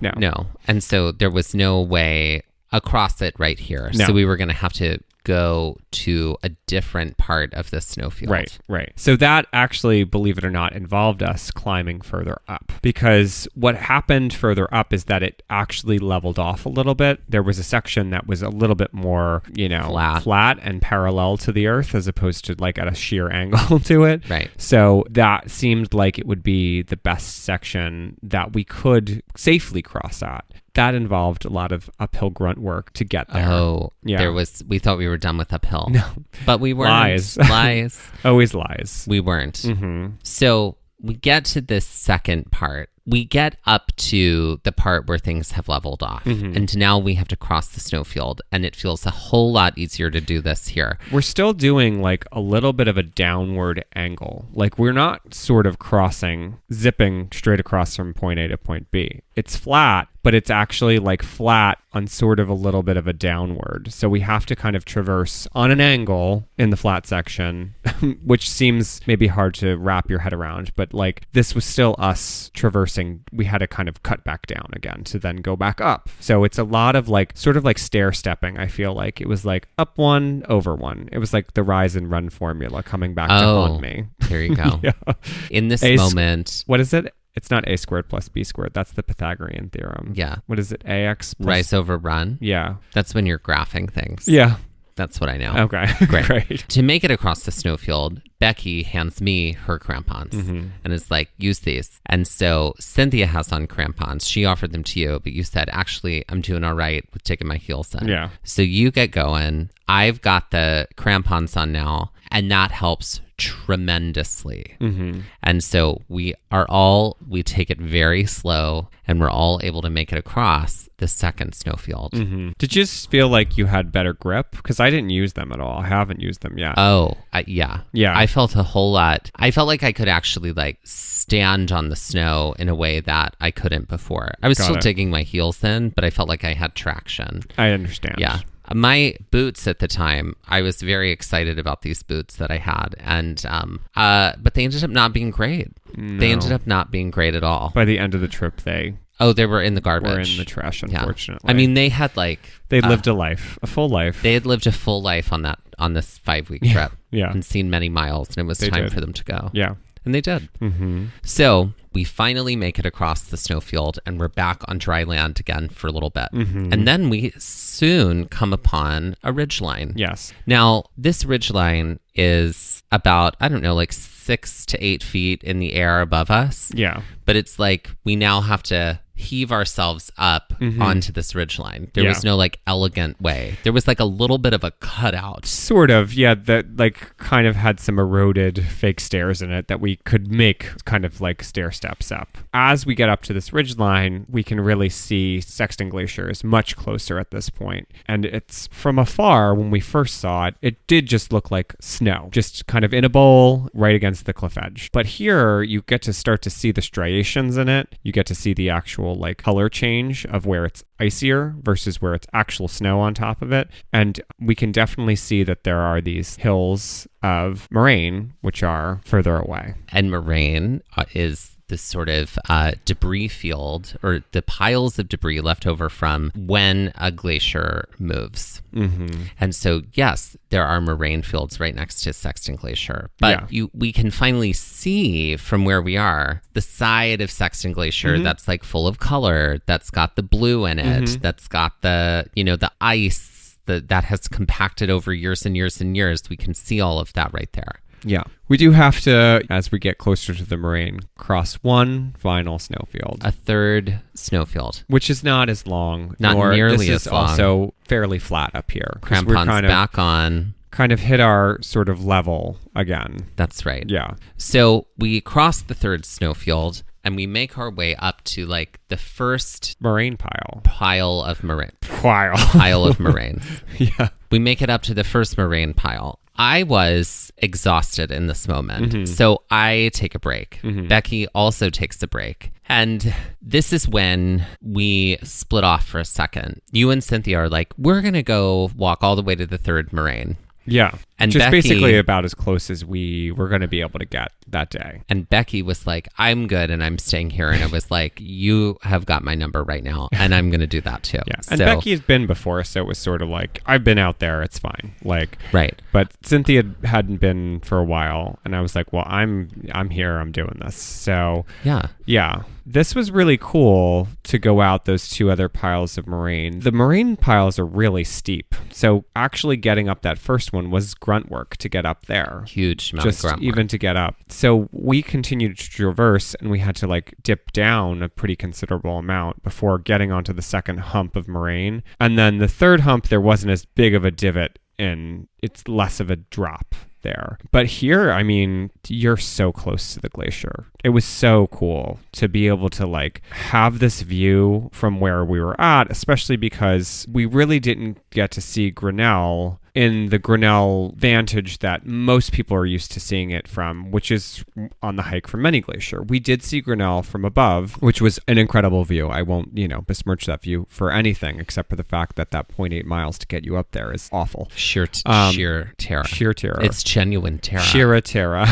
And so there was no way across it right here. No. So we were going to have to go to a different part of the snowfield. Right. So that actually, believe it or not, involved us climbing further up, because what happened further up is that it actually leveled off a little bit. There was a section that was a little bit more, flat and parallel to the earth, as opposed to like at a sheer angle to it. Right. So that seemed like it would be the best section that we could safely cross at. That involved a lot of uphill grunt work to get there. Oh, yeah. We thought we were done with uphill. No. But we weren't. Lies. Always lies. We weren't. So we get to this second part we get up to the part where things have leveled off. And now we have to cross the snowfield. And it feels a whole lot easier to do this here. We're still doing like a little bit of a downward angle. Like we're not sort of zipping straight across from point A to point B. It's flat, but it's actually like flat on sort of a little bit of a downward. So we have to kind of traverse on an angle in the flat section, which seems maybe hard to wrap your head around. But like this was still us traversing. We had to kind of cut back down again to then go back up. So it's a lot of like sort of like stair stepping. I feel like it was like up one, over one. It was like the rise and run formula coming back to haunt me. Here you go. Yeah. In this moment. What is it? It's not a squared plus b squared. That's the Pythagorean theorem. Yeah. What is it? Ax plus... Rise over run. Yeah. That's when you're graphing things. Yeah. That's what I know. Okay. Great. To make it across the snowfield, Becky hands me her crampons and is like, use these. And so Cynthia has on crampons. She offered them to you, but you said, actually, I'm doing all right with taking my heels in. Yeah. So you get going. I've got the crampons on now, and that helps tremendously. And so we take it very slow, and we're all able to make it across the second snowfield. Did you just feel like you had better grip? Because I didn't use them at all. I haven't used them yet. Yeah. Yeah. I felt a whole lot. I felt like I could actually like stand on the snow in a way that I couldn't before. I was still digging my heels in, but I felt like I had traction. I understand. Yeah. My boots at the time, I was very excited about these boots that I had, and but they ended up not being great. No. They ended up not being great at all. By the end of the trip, they were in the garbage. were in the trash, unfortunately. Yeah. I mean, they had they lived a full life. They had lived a full life on this 5-week trip, and seen many miles, and it was time for them to go. Yeah. And they did. So we finally make it across the snowfield, and we're back on dry land again for a little bit. And then we soon come upon a ridgeline. Yes. Now, this ridgeline is about, I don't know, like 6 to 8 feet in the air above us. Yeah. But it's like we now have to heave ourselves up onto this ridgeline. There was no like elegant way. There was like a little bit of a cutout. Sort of, yeah, that like kind of had some eroded fake stairs in it that we could make kind of like stair steps up. As we get up to this ridgeline, we can really see Sexton Glacier is much closer at this point. And it's from afar, when we first saw it, it did just look like snow, just kind of in a bowl right against the cliff edge. But here you get to start to see the striations in it. You get to see the actual like color change of where it's icier versus where it's actual snow on top of it. And we can definitely see that there are these hills of moraine, which are further away. And moraine is this sort of debris field, or the piles of debris left over from when a glacier moves. And so, yes, there are moraine fields right next to Sexton Glacier. But we can finally see from where we are the side of Sexton Glacier that's like full of color, that's got the blue in it, that's got the, the ice that has compacted over years and years and years. We can see all of that right there. Yeah. We do have to, as we get closer to the moraine, cross one final snowfield. A third snowfield. Which is not as long. Not nearly as long. This is also fairly flat up here. Crampons back on. Kind of hit our sort of level again. That's right. Yeah. So we cross the third snowfield, and we make our way up to like the first moraine pile. Pile of moraine. Pile of moraine. Yeah. We make it up to the first moraine pile. I was exhausted in this moment, so I take a break. Becky also takes a break. And this is when we split off for a second. You and Cynthia are like, we're going to go walk all the way to the third moraine. Yeah. And just Becky, basically about as close as we were going to be able to get that day. And Becky was like, I'm good and I'm staying here. And I was like, you have got my number right now and I'm going to do that too. Yeah. And Becky has been before, so it was sort of like, I've been out there, it's fine. Like, right. But Cynthia hadn't been for a while, and I was like, well, I'm here, I'm doing this. So yeah. This was really cool to go out those two other piles of moraine. The moraine piles are really steep. So actually getting up that first one was grunt work to get up there. Huge amount of grunt work. Even to get up. So we continued to traverse, and we had to like dip down a pretty considerable amount before getting onto the second hump of moraine. And then the third hump, there wasn't as big of a divot in. It's less of a drop. there. But here, I mean, you're so close to the glacier. It was so cool to be able to like have this view from where we were at, especially because we really didn't get to see Grinnell in the Grinnell vantage that most people are used to seeing it from, which is on the hike from Many Glacier. We did see Grinnell from above, which was an incredible view. I won't, besmirch that view for anything except for the fact that 0.8 miles to get you up there is awful. Sheer terror. Sheer terror. It's genuine terror. Sheer terror.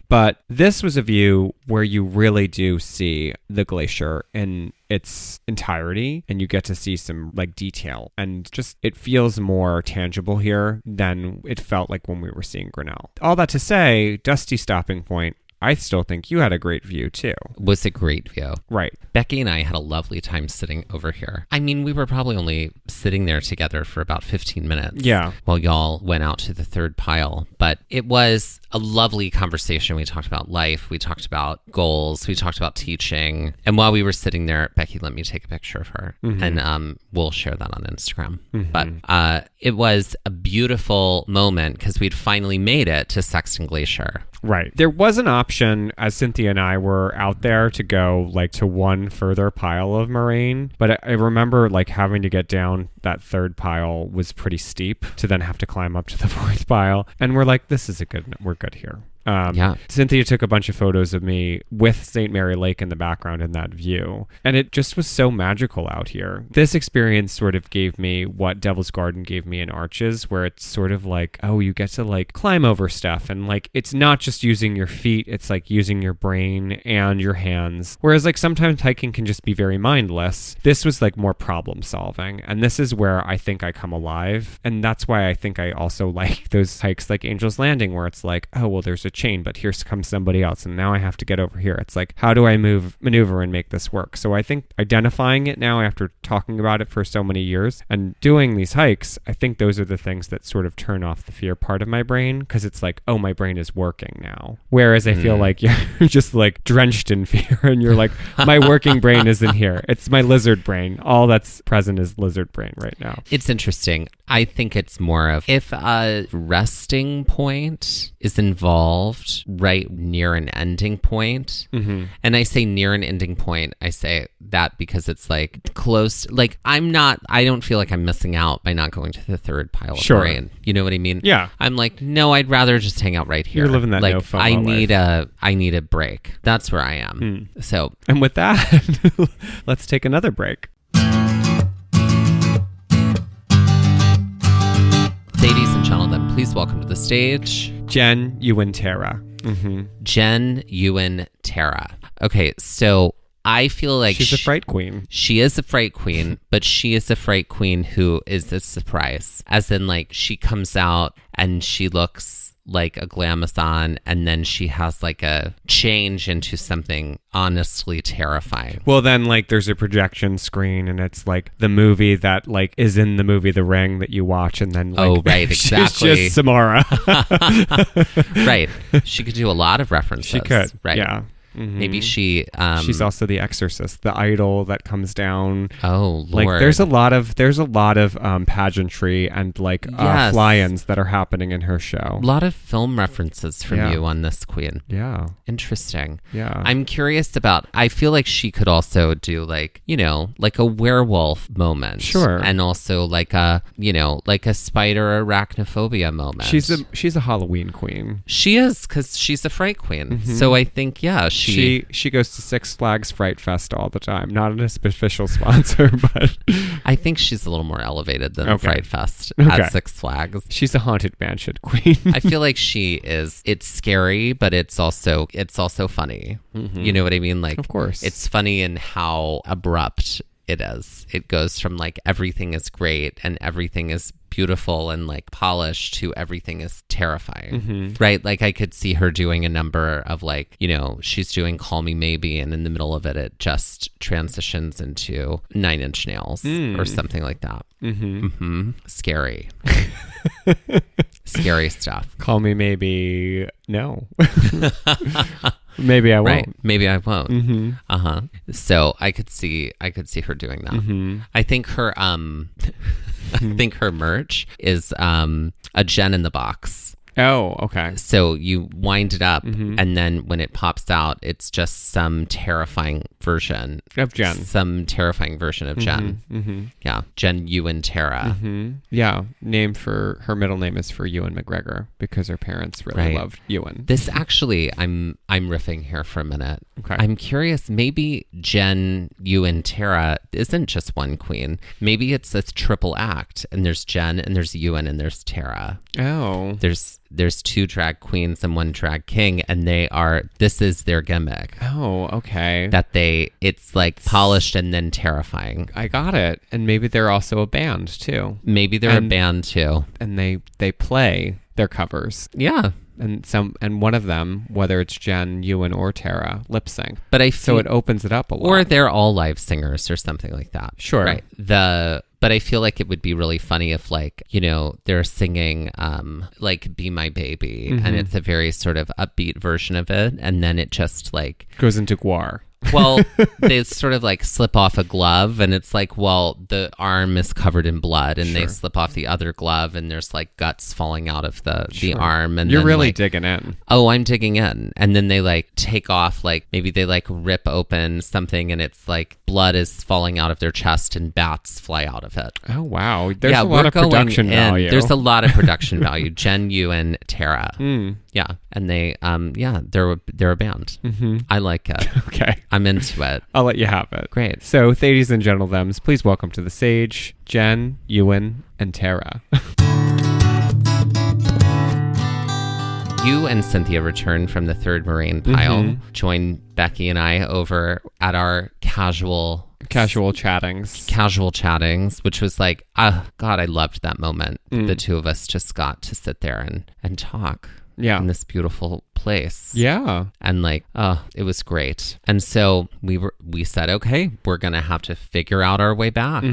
But this was a view where you really do see the glacier in its entirety, and you get to see some like detail, and just it feels more tangible here than it felt like when we were seeing Grinnell. All that to say, Dusty stopping point, I still think you had a great view too. Was a great view. Right. Becky and I had a lovely time sitting over here. I mean, we were probably only sitting there together for about 15 minutes. Yeah. While y'all went out to the third pile. But it was a lovely conversation. We talked about life. We talked about goals. We talked about teaching. And while we were sitting there, Becky let me take a picture of her. Mm-hmm. And we'll share that on Instagram. Mm-hmm. But it was a beautiful moment because we'd finally made it to Sexton Glacier. Right. There was an option as Cynthia and I were out there to go like to one further pile of moraine. But I remember like having to get down that third pile was pretty steep to then have to climb up to the fourth pile. And we're like, we're good here. Yeah. Cynthia took a bunch of photos of me with St. Mary Lake in the background in that view. And it just was so magical out here. This experience sort of gave me what Devil's Garden gave me in Arches, where it's sort of like, oh, you get to like climb over stuff. And like, it's not just using your feet, it's like using your brain and your hands. Whereas like sometimes hiking can just be very mindless. This was like more problem solving. And this is where I think I come alive. And that's why I think I also like those hikes like Angel's Landing, where it's like, oh, well, there's a chain, but here comes somebody else and now I have to get over here. It's like, how do I maneuver and make this work? So I think identifying it now after talking about it for so many years and doing these hikes, I think those are the things that sort of turn off the fear part of my brain, because it's like, oh, my brain is working now. Whereas I feel like you're just like drenched in fear and you're like, my working brain isn't here. It's my lizard brain. All that's present is lizard brain right now. It's interesting. I think it's more of if a resting point is involved right near an ending point. Mm-hmm. And I say near an ending point, I say that because it's like close. Like I don't feel like I'm missing out by not going to the third pile of moraine. You know what I mean? Yeah. I'm like, no, I'd rather just hang out right here. You're living that like, no FOMO life. I need a break. That's where I am. So, and with that, let's take another break. Ladies and gentlemen, please welcome to the stage Jen Ewan Tara. Mm-hmm. Jen Ewan Tara. Okay, so I feel like she's a fright queen. She is a fright queen, but she is a fright queen who is a surprise. As in, like, she comes out and she looks like a glamazon, and then she has like a change into something honestly terrifying. Well, then like there's a projection screen and it's like the movie that like is in the movie The Ring that you watch, and then like, oh right, exactly, she's just Samara. Right, she could do a lot of references. She could, right? Yeah. Mm-hmm. Maybe she's also the Exorcist, the idol that comes down. Oh Lord! Like there's a lot of pageantry and like fly-ins that are happening in her show. A lot of film references from you on this queen. Yeah, interesting. Yeah, I'm curious about. I feel like she could also do like like a werewolf moment. Sure, and also like a like a spider arachnophobia moment. She's a Halloween queen. She is, because she's a fright queen. Mm-hmm. So I think She goes to Six Flags Fright Fest all the time. Not an official sponsor, but I think she's a little more elevated than Fright Fest at Six Flags. She's a haunted mansion queen. I feel like she is. It's scary, but it's also funny. Mm-hmm. You know what I mean? Like, of course, it's funny in how abrupt it is. It goes from like everything is great and everything is beautiful and like polished to everything is terrifying. Mm-hmm. Right? Like I could see her doing a number of like, she's doing Call Me Maybe, and in the middle of it just transitions into 9 Inch Nails or something like that. Mm-hmm. Mm-hmm. Scary. Scary stuff. Call Me Maybe. No. Maybe I won't. Right. Maybe I won't. Mm-hmm. Uh-huh. So I could see her doing that. Mm-hmm. I think her I think her merch is a Jen in the box. Oh, okay. So you wind it up, Mm-hmm. and then when it pops out, it's just some terrifying version Of Jen. Some terrifying version of Jen. Mm-hmm. Yeah, Jen Ewan Tara. Mm-hmm. Yeah, her middle name is for Ewan McGregor because her parents really loved Ewan. This actually, I'm riffing here for a minute. Okay. I'm curious, maybe Jen Ewan Tara isn't just one queen. Maybe it's a triple act, and there's Jen, and there's Ewan, and there's Tara. Oh. There's 2 drag queens and 1 drag king, and this is their gimmick. Oh, okay. That it's like polished and then terrifying. I got it. And maybe they're also a band too. Maybe they're a band too. And they play their covers. Yeah. And one of them, whether it's Jen, Ewan, or Tara, lip sync. But so it opens it up a lot. Or they're all live singers or something like that. Sure. Right. But I feel like it would be really funny if, like, you know, they're singing like Be My Baby, and it's a very sort of upbeat version of it, and then it just like goes into Guar. Well, they sort of like slip off a glove, and it's like, well, the arm is covered in blood, and they slip off the other glove, and there's like guts falling out of the arm. And you're then, really like, digging in. Oh, I'm digging in. And then they like take off, like maybe they like rip open something, and it's like blood is falling out of their chest, and bats fly out of it. Oh, wow. There's a lot of production value. There's a lot of production value. Jen, Ewan, Tara. Yeah. And they, they're a band. I like it. Okay. I'm into it. I'll let you have it. Great. So, ladies and gentlemen, please welcome to the stage, Jen, Ewan, and Tara. You and Cynthia returned from the 3rd Marine pile. Join Becky and I over at our casual chattings, which was like, God, I loved that moment. The 2 of us just got to sit there and talk. Yeah. In this beautiful place. Yeah. And like, it was great. And so we said, okay, we're going to have to figure out our way back.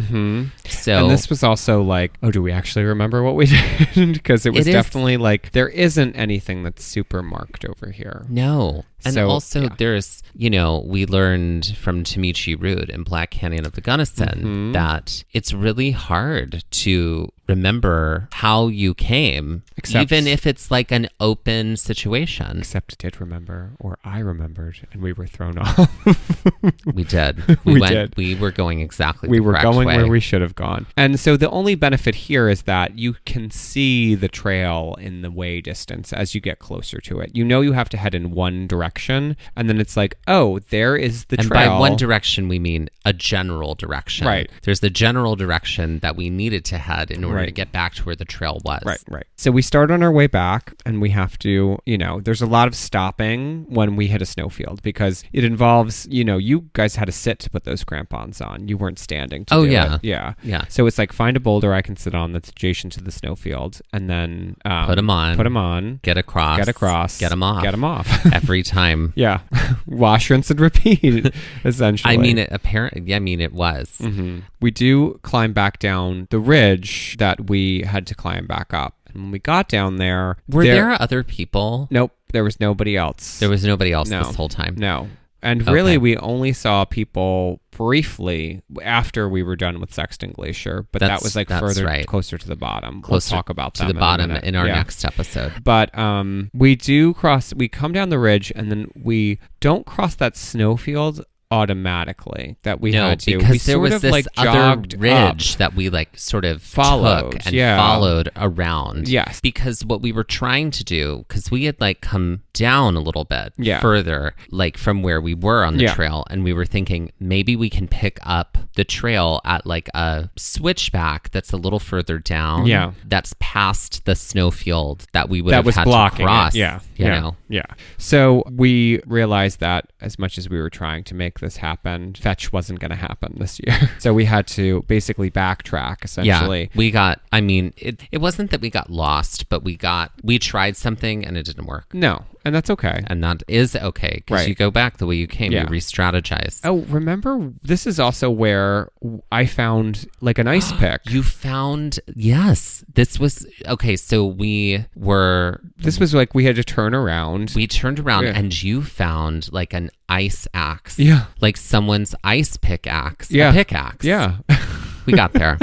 So, and this was also like, do we actually remember what we did? Because it was definitely like, there isn't anything that's super marked over here. No. And so, also there's, you know, we learned from Tamichi Root in Black Canyon of the Gunnison that it's really hard to remember how you came, even if it's like an open situation. Except I did remember, or I remembered, and we were thrown off. We did. We were going exactly we the were correct going way. Where we should have gone. And so the only benefit here is that you can see the trail in the way distance as you get closer to it. You know you have to head in one direction, and then it's like, oh, there is the trail. And by one direction, we mean a general direction. Right. There's the general direction that we needed to head in order to get back to where the trail was. Right. So we start on our way back, and we have to, you know, there's a lot of stopping when we hit a snowfield because it involves, you know, you guys had to sit to put those crampons on. You weren't standing to do it. Yeah. So it's like, find a boulder I can sit on that's adjacent to the snowfield, and then put them on. Get across. Get them off. Every time. Yeah. Wash, rinse, and repeat, essentially. I mean, it was. We do climb back down the ridge that we had to climb back up. And when we got down there... Were there other people? Nope. There was nobody else. There was nobody else this whole time? No. And really, we only saw people briefly after we were done with Sexton Glacier, but that was like further closer to the bottom. We'll talk about that to the bottom in our next episode. But we come down the ridge, and then we don't cross that snowfield automatically that we had to, because we there was this like other ridge that we like sort of followed around. Yes, because what we were trying to do, because we had like come down a little bit further, like from where we were on the trail, and we were thinking maybe we can pick up the trail at like a switchback that's a little further down. Yeah, that's past the snowfield that we would have had blocking to cross. Yeah. So we realized that as much as we were trying to make this happen, fetch wasn't going to happen this year. So we had to basically backtrack, essentially. Yeah, it wasn't that we got lost, but we tried something and it didn't work. No, and that's okay. And that is okay, because you go back the way you came, you re-strategize. Oh, remember, this is also where I found like an ice pick. You found, yes. This was, okay, so this was like we had to turn around. We turned around and you found like an ice axe. Yeah. Like someone's ice pickaxe. Yeah. A pickaxe. Yeah. We got there.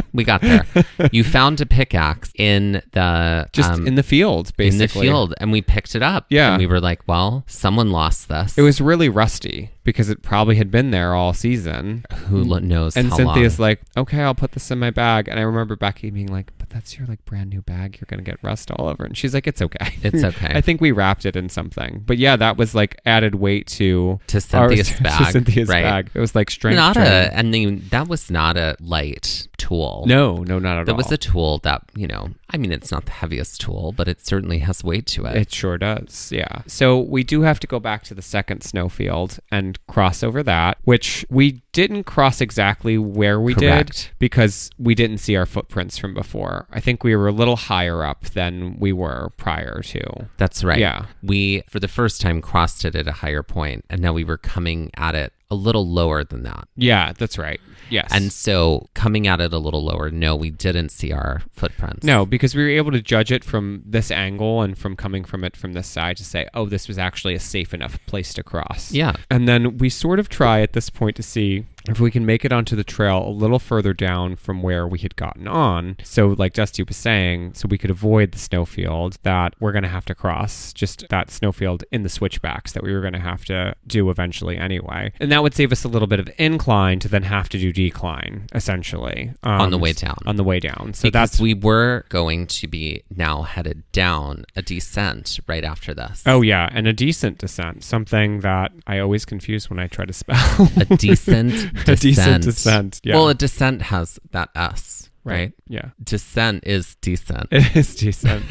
You found a pickaxe in the... in the field, basically. In the field, and we picked it up. Yeah. And we were like, well, someone lost this. It was really rusty because it probably had been there all season. Who knows and how Cynthia's long. like, okay, I'll put this in my bag. And I remember Becky being like, but that's your like brand new bag. You're going to get rust all over. And she's like, it's okay. It's okay. I think we wrapped it in something. But yeah, that was like added weight to Cynthia's bag. To Cynthia's right? bag. It was like strength training. That was not a light tool. No, not at all. That was a tool that, it's not the heaviest tool, but it certainly has weight to it. It sure does, yeah. So we do have to go back to the second snowfield and cross over that, which we didn't cross exactly where we Correct. did because we didn't see our footprints from before. I think we were a little higher up than we were prior to. That's right. Yeah. We, for the first time, crossed it at a higher point, and now we were coming at it a little lower than that. Yeah, that's right. Yes. And so coming at it a little lower, no, we didn't see our footprints. No, because we were able to judge it from this angle and from coming from it from this side to say, oh, this was actually a safe enough place to cross. Yeah. And then we sort of try at this point to see if we can make it onto the trail a little further down from where we had gotten on. So like Dusty was saying, so we could avoid the snowfield that we're going to have to cross, just that snowfield in the switchbacks that we were going to have to do eventually anyway. And that would save us a little bit of incline to then have to do decline, essentially. On the way down. On the way down. So because we were going to be now headed down a descent right after this. Oh, yeah. And a decent descent. Something that I always confuse when I try to spell. A decent descent. A decent descent. Yeah. Well, a descent has that S, right? Yeah. Descent is decent. It is decent.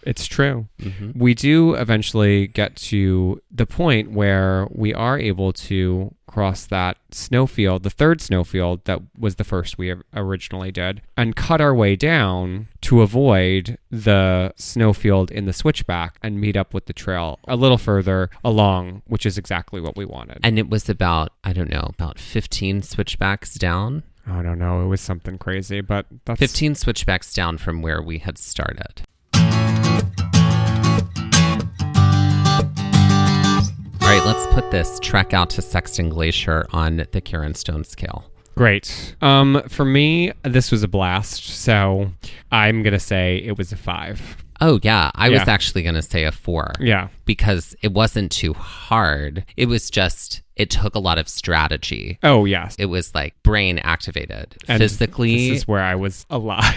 It's true. Mm-hmm. We do eventually get to the point where we are able to cross that snowfield, the third snowfield that was the first we originally did, and cut our way down to avoid the snowfield in the switchback and meet up with the trail a little further along, which is exactly what we wanted. And it was about 15 switchbacks down. I don't know. It was something crazy, but that's 15 switchbacks down from where we had started. All right, let's put this trek out to Sexton Glacier on the Karen Stone scale. Great. For me, this was a blast, so I'm going to say it was a 5. Oh, yeah. I was actually going to say a 4. Yeah. Because it wasn't too hard. It was just, it took a lot of strategy. Oh, yes. It was like brain activated. And physically. This is where I was alive.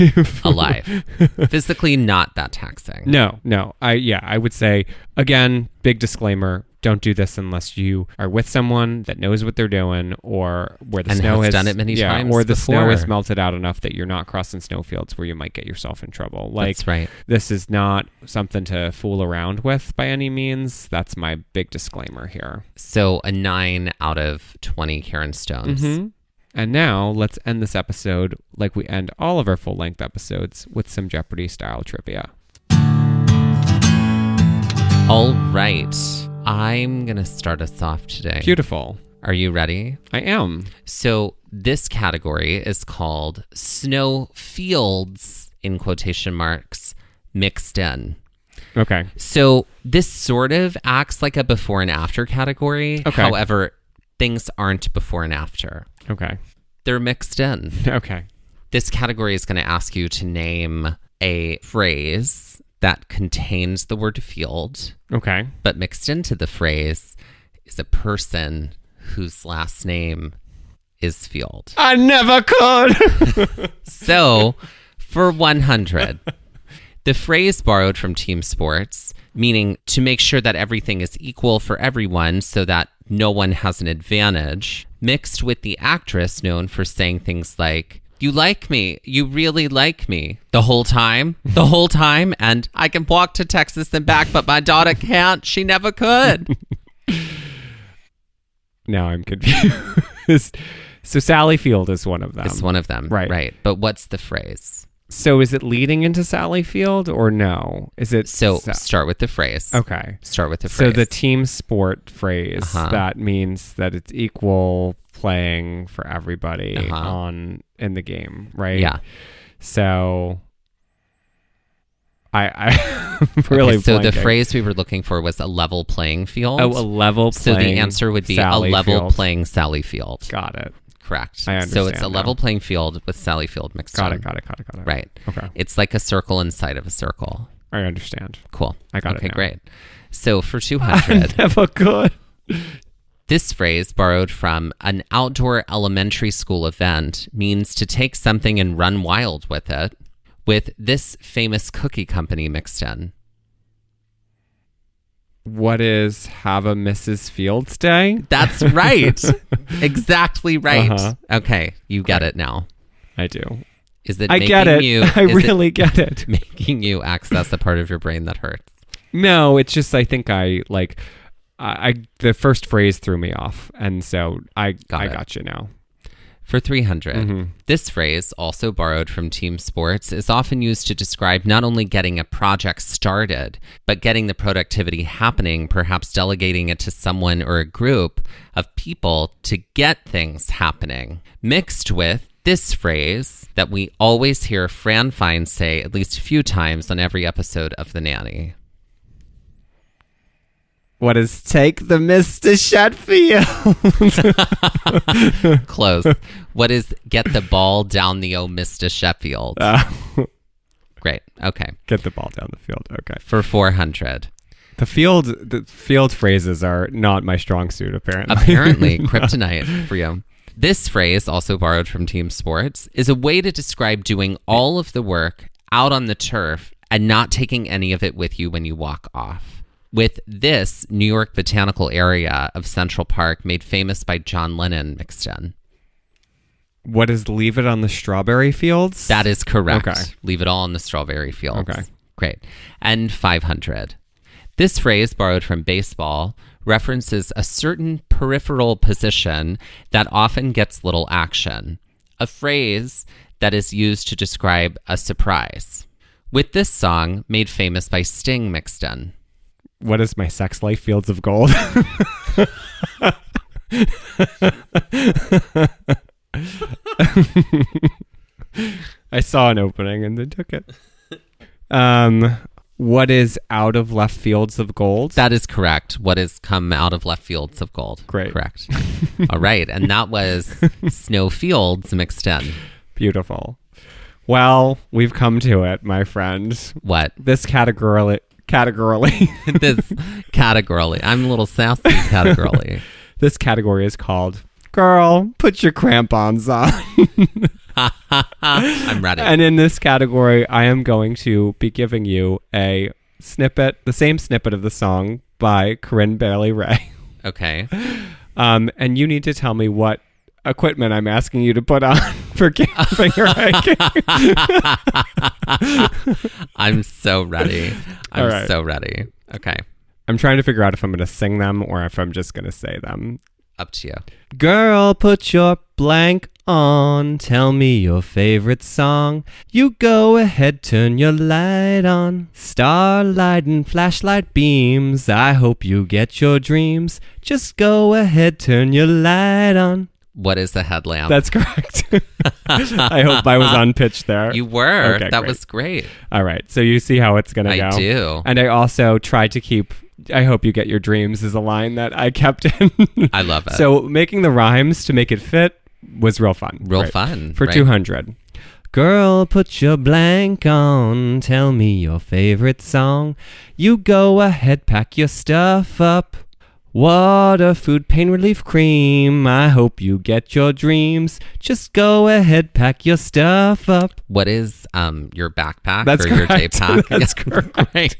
Physically not that taxing. No. I would say, again, big disclaimer. Don't do this unless you are with someone that knows what they're doing, or where the snow has done it many times or the before. Snow has melted out enough that you're not crossing snowfields where you might get yourself in trouble. Like, that's right. This is not something to fool around with by any means. That's my big disclaimer here. So a 9 out of 20 Karen Stones. Mm-hmm. And now let's end this episode like we end all of our full-length episodes with some Jeopardy-style trivia. All right. I'm going to start us off today. Beautiful. Are you ready? I am. So this category is called Snow Fields, in quotation marks, mixed in. Okay. So this sort of acts like a before and after category. Okay. However, things aren't before and after. Okay. They're mixed in. Okay. This category is going to ask you to name a phrase that contains the word field. Okay. But mixed into the phrase is a person whose last name is Field. I never could. So, for 100, the phrase borrowed from team sports, meaning to make sure that everything is equal for everyone so that no one has an advantage, mixed with the actress known for saying things like, "You like me. You really like me. The whole time. And I can walk to Texas and back, but my daughter can't. She never could." Now I'm confused. So Sally Field is one of them. It's one of them. Right. But what's the phrase? So is it leading into Sally Field or no? Is it start with the phrase. Okay. Start with the phrase. So the team sport phrase, that means that it's equal playing for everybody in the game, right? Yeah. So I really so the blanking. phrase we were looking for was a level playing field. Oh, a level playing. So the answer would be Sally a level Field. playing Sally Field. Got it. correct. I understand So it's a now. level playing field with Sally Field mixed Got in. it. Right. Okay. It's like a circle inside of a circle. I understand. Cool. I got it Okay, now. great. So for 200, Never good. this phrase, borrowed from an outdoor elementary school event, means to take something and run wild with it, with this famous cookie company mixed in. What is Have a Mrs. Fields Day? That's right. Exactly right. Uh-huh. Okay, you get it now. I do. Is it I making get it. you? I is really get it. it making you access a part of your brain that hurts? No, it's just I think I the first phrase threw me off, and so I got you now. For 300, Mm-hmm. this phrase, also borrowed from team sports, is often used to describe not only getting a project started, but getting the productivity happening, perhaps delegating it to someone or a group of people to get things happening. Mixed with this phrase that we always hear Fran Fine say at least a few times on every episode of The Nanny. What is Take the Mr. Sheffield? Close. What is Get the Ball Down the O Mr. Sheffield? Great. Okay. Get the ball down the field. Okay. For 400. The field phrases are not my strong suit, apparently. Apparently, kryptonite for you. This phrase, also borrowed from team sports, is a way to describe doing all of the work out on the turf and not taking any of it with you when you walk off. With this New York botanical area of Central Park made famous by John Lennon mixed in. What is Leave It on the Strawberry Fields? That is correct. Okay. Leave it all in the strawberry fields. Okay. Great. And 500. This phrase, borrowed from baseball, references a certain peripheral position that often gets little action. A phrase that is used to describe a surprise. With this song made famous by Sting mixed in. What is My Sex Life? Fields of Gold? I saw an opening and then took it. What is Out of Left Fields of Gold? That is correct. What has come out of left fields of gold. Great. Correct. All right. And that was Snow Fields mixed in. Beautiful. Well, we've come to it, my friend. What? This categorically. This category. I'm a little sassy category. This category is called Girl, Put Your Crampons On. I'm ready. And in this category, I am going to be giving you a snippet, the same snippet of the song by Corinne Bailey Rae. Okay. And you need to tell me what equipment I'm asking you to put on for camping or hiking. I'm so ready. I'm All right. so ready. Okay. I'm trying to figure out if I'm going to sing them or if I'm just going to say them. Up to you. Girl, put your blank on. Tell me your favorite song. You go ahead, turn your light on. Starlight and flashlight beams. I hope you get your dreams. Just go ahead, turn your light on. What is the headlamp? That's correct. I hope I was on pitch there. You were. Okay, that great. was great. All right. So you see how it's going to go. I do. And I also tried to keep, I hope you get your dreams is a line that I kept in. I love it. So making the rhymes to make it fit was real fun. Real Right. fun. For right? 200. Girl, put your blank on. Tell me your favorite song. You go ahead, pack your stuff up. Water, food, pain relief cream. I hope you get your dreams. Just go ahead, pack your stuff up. What is your backpack That's or your day correct. pack? That's correct. Great.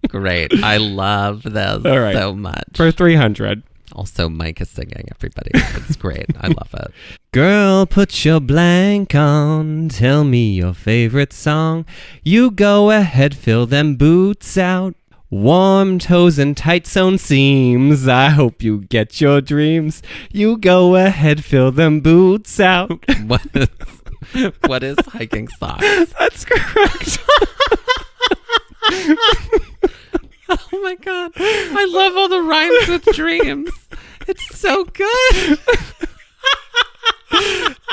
Great. I love this All right. so much. For 300. Also, Mike is singing, everybody. It's great. I love it. Girl, put your blank on. Tell me your favorite song. You go ahead, fill them boots out. Warm toes and tight sewn seams. I hope you get your dreams. You go ahead, fill them boots out. What is hiking socks? That's correct. Oh my God. I love all the rhymes with dreams. It's so good.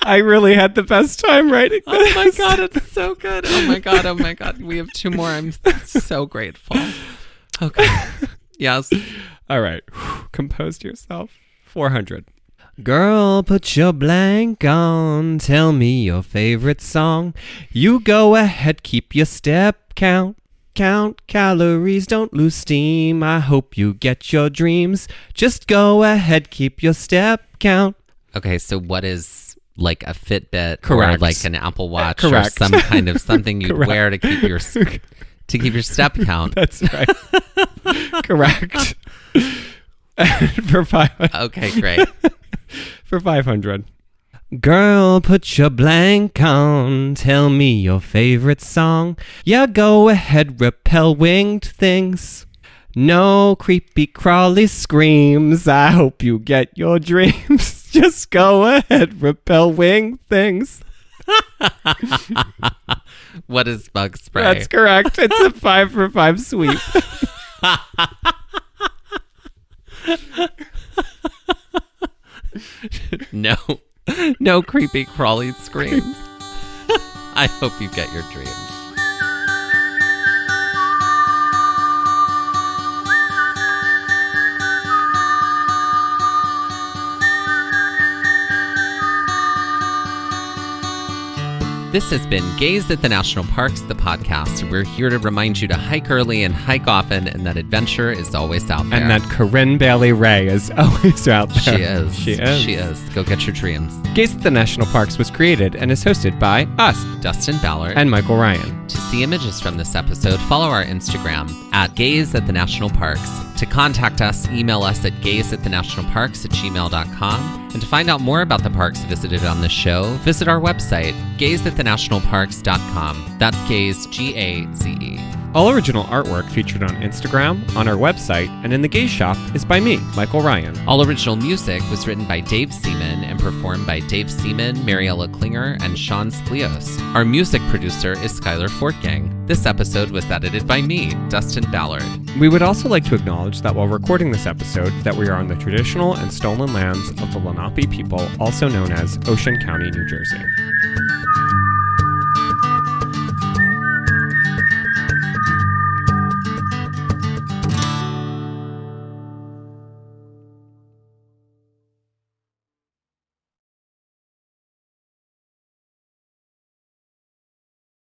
I really had the best time writing this. Oh my God, it's so good. Oh my God, oh my God. We have 2 more. I'm so grateful. Okay. Yes. All right. Compose yourself. 400. Girl, put your blank on, tell me your favorite song. You go ahead, keep your step count. Count calories, don't lose steam. I hope you get your dreams. Just go ahead, keep your step count. Okay, so what is like a Fitbit Correct. or like an Apple Watch Correct. or some kind of something you'd Correct. wear to keep your step count? That's right. Correct. For Okay, great. for 500. Girl, put your blank on, tell me your favorite song. Yeah, go ahead, repel winged things. No creepy crawly screams, I hope you get your dreams. Just go ahead, repel winged things. What is bug spray? That's correct. It's a 5 for 5 sweep. No creepy crawly screams. I hope you get your dreams. This has been Gaze at the National Parks, the podcast. We're here to remind you to hike early and hike often, and that adventure is always out there. And that Corinne Bailey Ray is always out there. She is. She is. She is. Go get your dreams. Gaze at the National Parks was created and is hosted by us, Dustin Ballard and Michael Ryan. To see images from this episode, follow our Instagram at Gaze at the National Parks. To contact us, email us at gazeatthenationalparks@gmail.com. And to find out more about the parks visited on this show, visit our website, gazeatthenationalparks.com. That's Gaze, G-A-Z-E. All original artwork featured on Instagram, on our website, and in the Gaze Shop is by me, Michael Ryan. All original music was written by Dave Seaman and performed by Dave Seaman, Mariella Klinger, and Sean Splios. Our music producer is Skyler Fortgang. This episode was edited by me, Dustin Ballard. We would also like to acknowledge that while recording this episode, that we are on the traditional and stolen lands of the Lenape people, also known as Ocean County, New Jersey.